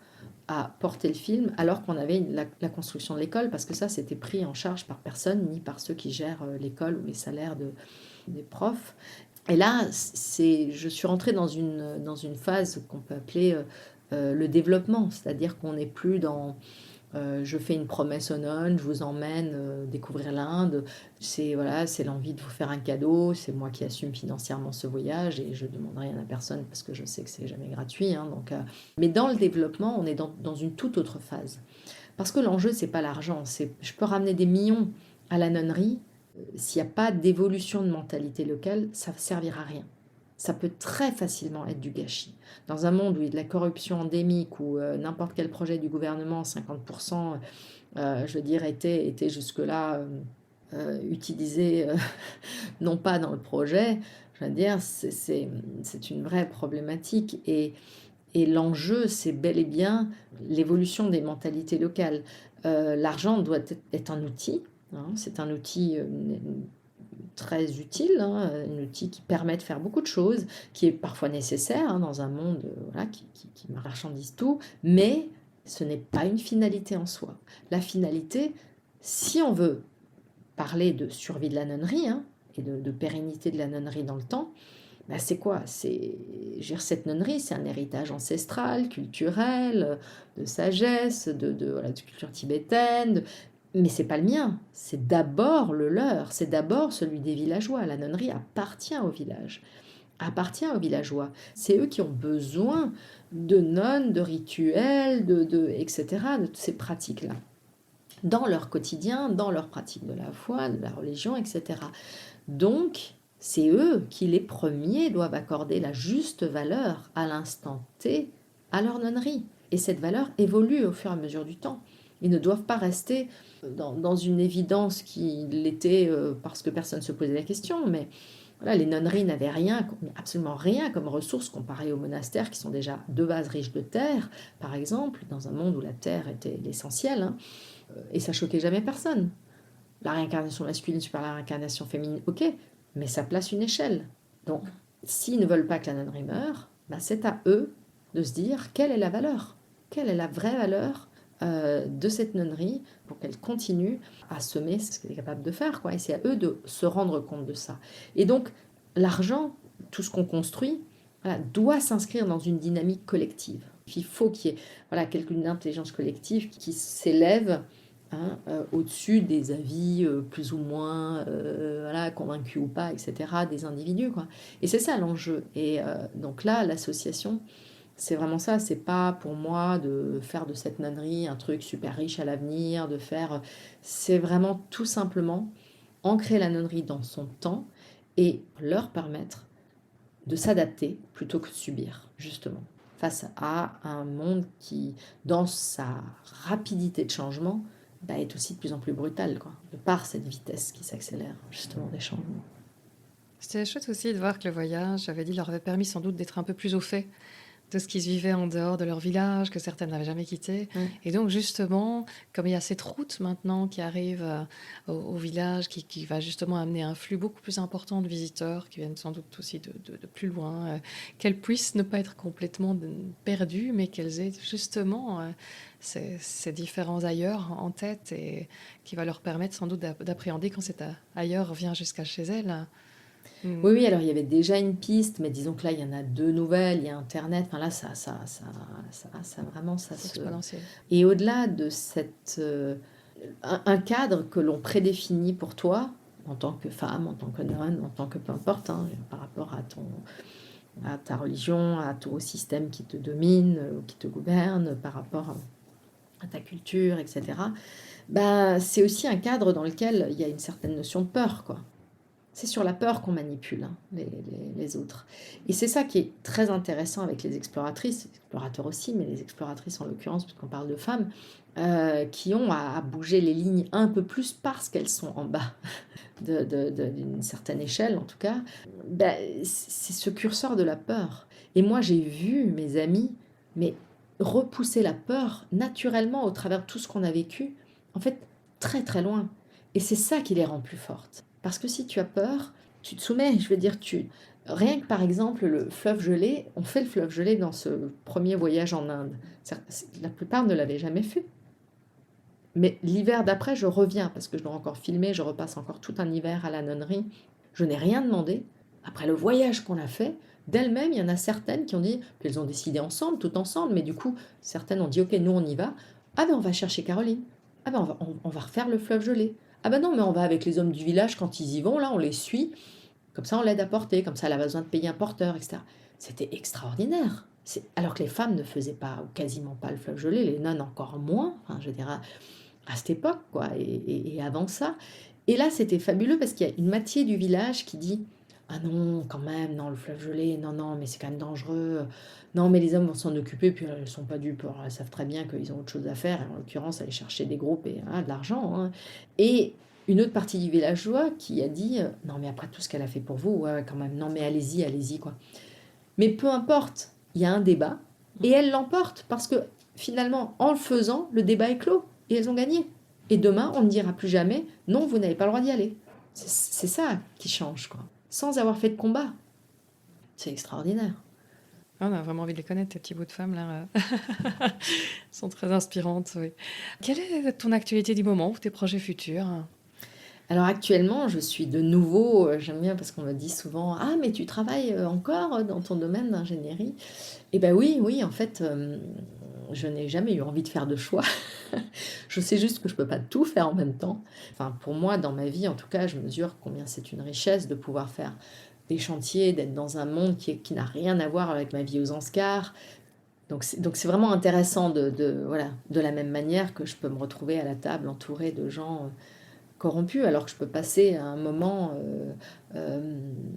à porter le film alors qu'on avait la construction de l'école, parce que ça, c'était pris en charge par personne, ni par ceux qui gèrent l'école ou les salaires des profs. Et là, je suis rentrée dans une phase qu'on peut appeler le développement, c'est-à-dire qu'on n'est plus dans je fais une promesse aux nonnes, je vous emmène découvrir l'Inde, c'est l'envie de vous faire un cadeau, c'est moi qui assume financièrement ce voyage et je ne demande rien à personne parce que je sais que c'est jamais gratuit. Mais dans le développement, on est dans une toute autre phase. Parce que l'enjeu, c'est pas l'argent, je peux ramener des millions à la nonnerie, s'il n'y a pas d'évolution de mentalité locale, ça ne servira à rien. Ça peut très facilement être du gâchis. Dans un monde où il y a de la corruption endémique, où n'importe quel projet du gouvernement, 50%, je veux dire, était jusque-là utilisé, non pas dans le projet, je veux dire, c'est une vraie problématique. Et l'enjeu, c'est bel et bien l'évolution des mentalités locales. L'argent doit être un outil. C'est un outil très utile, hein, un outil qui permet de faire beaucoup de choses, qui est parfois nécessaire hein, dans un monde voilà, qui marchandise tout, mais ce n'est pas une finalité en soi. La finalité, si on veut parler de survie de la nonnerie hein, et de pérennité de la nonnerie dans le temps, ben c'est quoi? Cette nonnerie, c'est un héritage ancestral, culturel, de sagesse, voilà, de culture tibétaine, mais c'est pas le mien, c'est d'abord le leur, c'est d'abord celui des villageois. La nonnerie appartient au village, appartient aux villageois. C'est eux qui ont besoin de nonnes, de rituels, etc., de toutes ces pratiques-là, dans leur quotidien, dans leur pratique de la foi, de la religion, etc. Donc, c'est eux qui, les premiers, doivent accorder la juste valeur à l'instant T à leur nonnerie. Et cette valeur évolue au fur et à mesure du temps. Ils ne doivent pas rester dans une évidence qui l'était parce que personne ne se posait la question, mais voilà, les nonneries n'avaient rien, absolument rien comme ressources comparées aux monastères qui sont déjà de base riches de terre, par exemple, dans un monde où la terre était l'essentiel, hein, et ça choquait jamais personne. La réincarnation masculine super la réincarnation féminine, ok, mais ça place une échelle. Donc, s'ils ne veulent pas que la nonnerie meure, ben c'est à eux de se dire quelle est la valeur, quelle est la vraie valeur de cette nonnerie pour qu'elle continue à semer ce qu'elle est capable de faire, quoi. Et c'est à eux de se rendre compte de ça. Et donc, l'argent, tout ce qu'on construit, voilà, doit s'inscrire dans une dynamique collective. Il faut qu'il y ait voilà, une intelligence collective qui s'élève hein, au-dessus des avis plus ou moins voilà, convaincus ou pas, etc., des individus, quoi. Et c'est ça l'enjeu. Et donc là, l'association, c'est vraiment ça. C'est pas pour moi de faire de cette nonnerie un truc super riche à l'avenir, de faire... C'est vraiment tout simplement ancrer la nonnerie dans son temps et leur permettre de s'adapter plutôt que de subir, justement, face à un monde qui, dans sa rapidité de changement, bah, est aussi de plus en plus brutal, quoi, de par cette vitesse qui s'accélère, justement, des changements. C'était chouette aussi de voir que le voyage, j'avais dit, leur avait permis sans doute d'être un peu plus au fait de ce qui se vivait en dehors de leur village, que certaines n'avaient jamais quitté. Et donc, justement, comme il y a cette route maintenant qui arrive au village, qui va justement amener un flux beaucoup plus important de visiteurs, qui viennent sans doute aussi de plus loin, qu'elles puissent ne pas être complètement perdues, mais qu'elles aient justement ces différents ailleurs en tête et qui va leur permettre sans doute d'appréhender quand cet ailleurs vient jusqu'à chez elles. Oui, alors il y avait déjà une piste, mais disons que là, il y en a 2 nouvelles, il y a Internet, enfin là, ça vraiment, ça C'est se... exponentiel. Et au-delà de un cadre que l'on prédéfinit pour toi, en tant que femme, en tant que nonne, en tant que peu importe, hein, par rapport à ta religion, au système qui te domine, qui te gouverne, par rapport à ta culture, etc., ben, c'est aussi un cadre dans lequel il y a une certaine notion de peur, quoi. C'est sur la peur qu'on manipule hein, les autres. Et c'est ça qui est très intéressant avec les exploratrices, les explorateurs aussi, mais les exploratrices en l'occurrence, puisqu'on parle de femmes, qui ont à bouger les lignes un peu plus parce qu'elles sont en bas d'une certaine échelle, en tout cas. Ben, c'est ce curseur de la peur. Et moi, j'ai vu mes amis, mais repousser la peur naturellement au travers de tout ce qu'on a vécu, en fait, très très loin. Et c'est ça qui les rend plus fortes. Parce que si tu as peur, tu te soumets, je veux dire, rien que par exemple le fleuve gelé, on fait le fleuve gelé dans ce premier voyage en Inde. La plupart ne l'avaient jamais fait. Mais l'hiver d'après, je reviens, parce que je dois encore filmer, je repasse encore tout un hiver à la nonnerie. Je n'ai rien demandé. Après le voyage qu'on a fait, d'elles-mêmes, il y en a certaines qui ont dit qu'elles ont décidé ensemble, tout ensemble, mais du coup, certaines ont dit, ok, nous on y va. Ah ben on va chercher Caroline. Ah ben on va refaire le fleuve gelé. Ah ben non, mais on va avec les hommes du village quand ils y vont, là, on les suit. Comme ça, on l'aide à porter, comme ça, elle a besoin de payer un porteur, etc. C'était extraordinaire. Alors que les femmes ne faisaient pas, ou quasiment pas, le fleuve gelé, les nonnes encore moins, enfin, je dirais, à cette époque, quoi, et avant ça. Et là, c'était fabuleux parce qu'il y a une moitié du village qui dit « Ah non, quand même, non, le fleuve gelé, non, mais c'est quand même dangereux. Non, mais les hommes vont s'en occuper, puis elles ne sont pas dupes. Elles savent très bien qu'ils ont autre chose à faire, et en l'occurrence, aller chercher des groupes et de l'argent. Hein. » Et une autre partie du villageois qui a dit « Non, mais après tout ce qu'elle a fait pour vous, ouais, quand même, non, mais allez-y, quoi. » Mais peu importe, il y a un débat, et elles l'emportent, parce que finalement, en le faisant, le débat est clos, et elles ont gagné. Et demain, on ne dira plus jamais « Non, vous n'avez pas le droit d'y aller. » C'est ça qui change, quoi. Sans avoir fait de combat. C'est extraordinaire. On a vraiment envie de les connaître, tes petits bouts de femmes, là. Elles sont très inspirantes, oui. Quelle est ton actualité du moment ou tes projets futurs? Alors actuellement, je suis de nouveau, j'aime bien parce qu'on me dit souvent: «Ah mais tu travailles, encore dans ton domaine d'ingénierie?» Et ben oui, en fait, je n'ai jamais eu envie de faire de choix. Je sais juste que je peux pas tout faire en même temps. Enfin, pour moi, dans ma vie, en tout cas, je mesure combien c'est une richesse de pouvoir faire des chantiers, d'être dans un monde qui n'a rien à voir avec ma vie aux Anscars. Donc c'est vraiment intéressant voilà, de la même manière que je peux me retrouver à la table entourée de gens, corrompus, alors que je peux passer un moment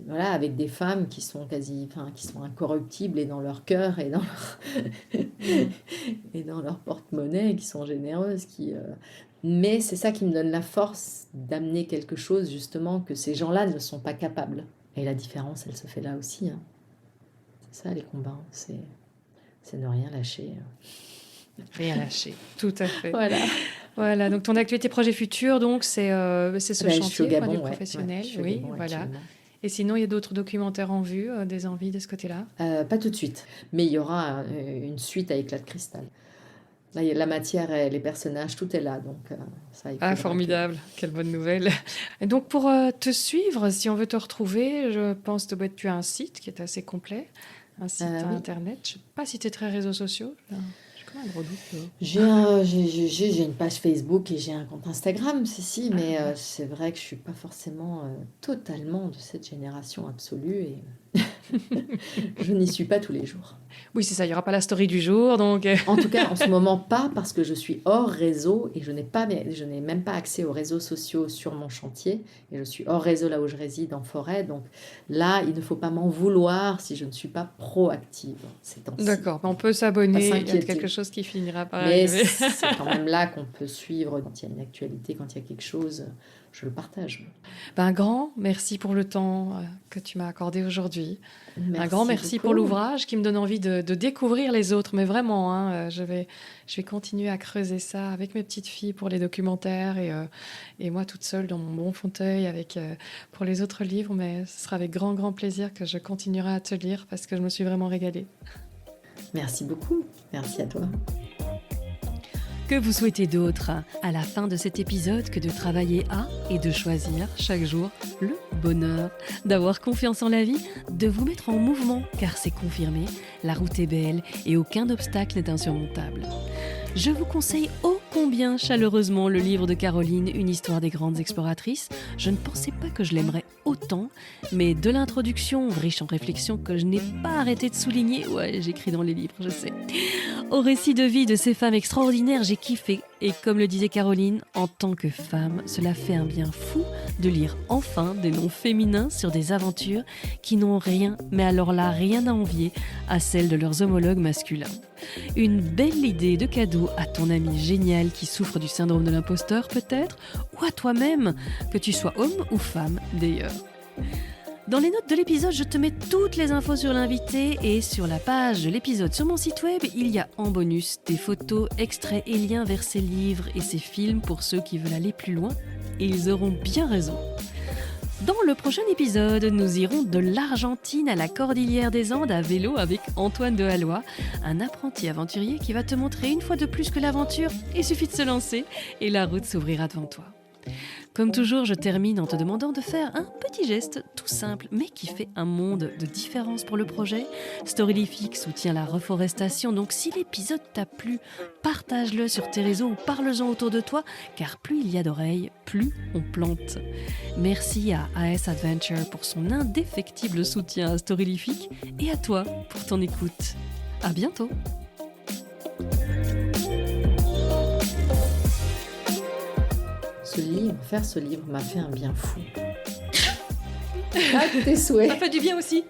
voilà, avec des femmes qui sont qui sont incorruptibles et dans leur cœur et dans leur, et dans leur porte-monnaie, qui sont généreuses, mais c'est ça qui me donne la force d'amener quelque chose justement que ces gens-là ne sont pas capables. Et la différence, elle se fait là aussi. Hein. C'est ça les combats, c'est ne rien lâcher. Rien lâcher, tout à fait. Voilà. Voilà, donc ton actualité projet futur, donc c'est ce Je suis au chantier Gabon, du ouais. professionnel, Je suis au oui, Gabon voilà. actuellement. Et sinon, il y a d'autres documentaires en vue, des envies de ce côté-là? Pas tout de suite, mais il y aura une suite à Éclat de cristal. Là, la matière, et les personnages, tout est là, donc ça. Ah, formidable, quelle bonne nouvelle. Et donc, pour te suivre, si on veut te retrouver, je pense que tu as un site qui est assez complet, un site Oui. internet. Je ne sais pas si tu es très réseaux sociaux. J'ai quand même un gros doute. J'ai une page Facebook et j'ai un compte Instagram, mais c'est vrai que je suis pas forcément totalement de cette génération absolue et je n'y suis pas tous les jours. Oui, c'est ça, il n'y aura pas la story du jour, donc... En tout cas, en ce moment, pas, parce que je suis hors réseau et je n'ai même pas accès aux réseaux sociaux sur mon chantier. Et je suis hors réseau là où je réside, en forêt. Donc là, il ne faut pas m'en vouloir si je ne suis pas proactive ces temps-ci. D'accord, on peut s'abonner, Pas il y a s'inquiéter. quelque chose qui finira par Mais arriver. c'est quand même là qu'on peut suivre quand il y a une actualité, quand il y a quelque chose, je le partage. Un grand merci pour le temps que tu m'as accordé aujourd'hui. Un grand merci beaucoup. pour l'ouvrage qui me donne envie de découvrir les autres. Mais vraiment, hein, je vais continuer à creuser ça avec mes petites filles pour les documentaires et moi toute seule dans mon bon fauteuil pour les autres livres. Mais ce sera avec grand, grand plaisir que je continuerai à te lire parce que je me suis vraiment régalée. Merci beaucoup. Merci à toi. Que vous souhaitez d'autre à la fin de cet épisode que de travailler à et de choisir chaque jour le bonheur, d'avoir confiance en la vie, de vous mettre en mouvement car c'est confirmé, la route est belle et aucun obstacle n'est insurmontable. Je vous conseille ô combien chaleureusement le livre de Caroline, Une histoire des grandes exploratrices. Je ne pensais pas que je l'aimerais autant, mais de l'introduction, riche en réflexions que je n'ai pas arrêté de souligner, ouais, j'écris dans les livres, je sais. Au récit de vie de ces femmes extraordinaires, j'ai kiffé. Et comme le disait Caroline, en tant que femme, cela fait un bien fou de lire enfin des noms féminins sur des aventures qui n'ont rien, mais alors là, rien à envier à celles de leurs homologues masculins. Une belle idée de cadeau à ton ami génial qui souffre du syndrome de l'imposteur peut-être, ou à toi-même, que tu sois homme ou femme d'ailleurs. Dans les notes de l'épisode, je te mets toutes les infos sur l'invité et sur la page de l'épisode sur mon site web, il y a en bonus des photos, extraits et liens vers ses livres et ses films pour ceux qui veulent aller plus loin. Et ils auront bien raison. Dans le prochain épisode, nous irons de l'Argentine à la Cordillère des Andes à vélo avec Antoine de Hallois, un apprenti aventurier qui va te montrer une fois de plus que l'aventure, il suffit de se lancer et la route s'ouvrira devant toi. Comme toujours, je termine en te demandant de faire un petit geste tout simple, mais qui fait un monde de différence pour le projet. Storylific soutient la reforestation, donc si l'épisode t'a plu, partage-le sur tes réseaux ou parle-en autour de toi, car plus il y a d'oreilles, plus on plante. Merci à AS Adventure pour son indéfectible soutien à Storylific et à toi pour ton écoute. À bientôt! Faire ce livre m'a fait un bien fou. Ah, tes souhaits. Ça fait du bien aussi.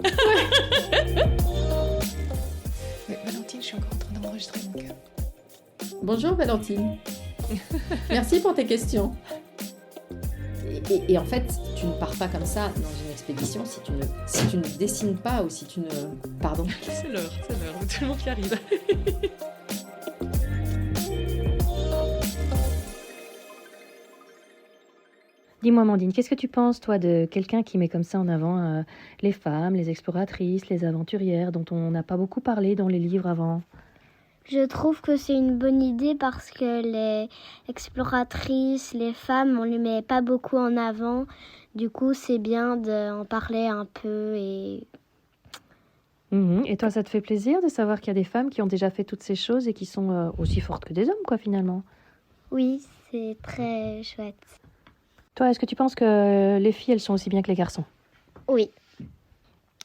Oui, Valentine, je suis encore en train d'enregistrer mon cœur. Bonjour Valentine. Merci pour tes questions. Et en fait, tu ne pars pas comme ça dans une expédition si tu ne dessines pas ou si tu ne... Pardon. C'est l'heure, tout le monde qui arrive. Dis-moi, Amandine, qu'est-ce que tu penses, toi, de quelqu'un qui met comme ça en avant les femmes, les exploratrices, les aventurières, dont on n'a pas beaucoup parlé dans les livres avant? Je trouve que c'est une bonne idée parce que les exploratrices, les femmes, on ne les met pas beaucoup en avant. Du coup, c'est bien d'en parler un peu et Et toi, ça te fait plaisir de savoir qu'il y a des femmes qui ont déjà fait toutes ces choses et qui sont aussi fortes que des hommes, quoi, finalement? oui, c'est très chouette. Toi, est-ce que tu penses que les filles, elles sont aussi bien que les garçons? Oui,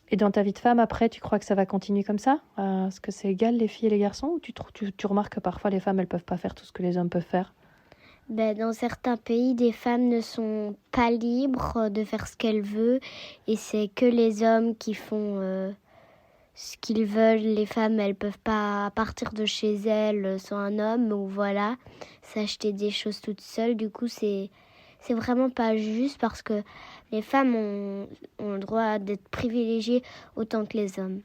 Et dans ta vie de femme, après, tu crois que ça va continuer comme ça? Est-ce que c'est égal les filles et les garçons? Ou tu remarques que parfois les femmes, elles peuvent pas faire tout ce que les hommes peuvent faire? dans certains pays, des femmes ne sont pas libres de faire ce qu'elles veulent et c'est que les hommes qui font ce qu'ils veulent. Les femmes, elles peuvent pas partir de chez elles sans un homme ou voilà, s'acheter des choses toutes seules. Du coup, c'est vraiment pas juste parce que les femmes ont le droit d'être privilégiées autant que les hommes.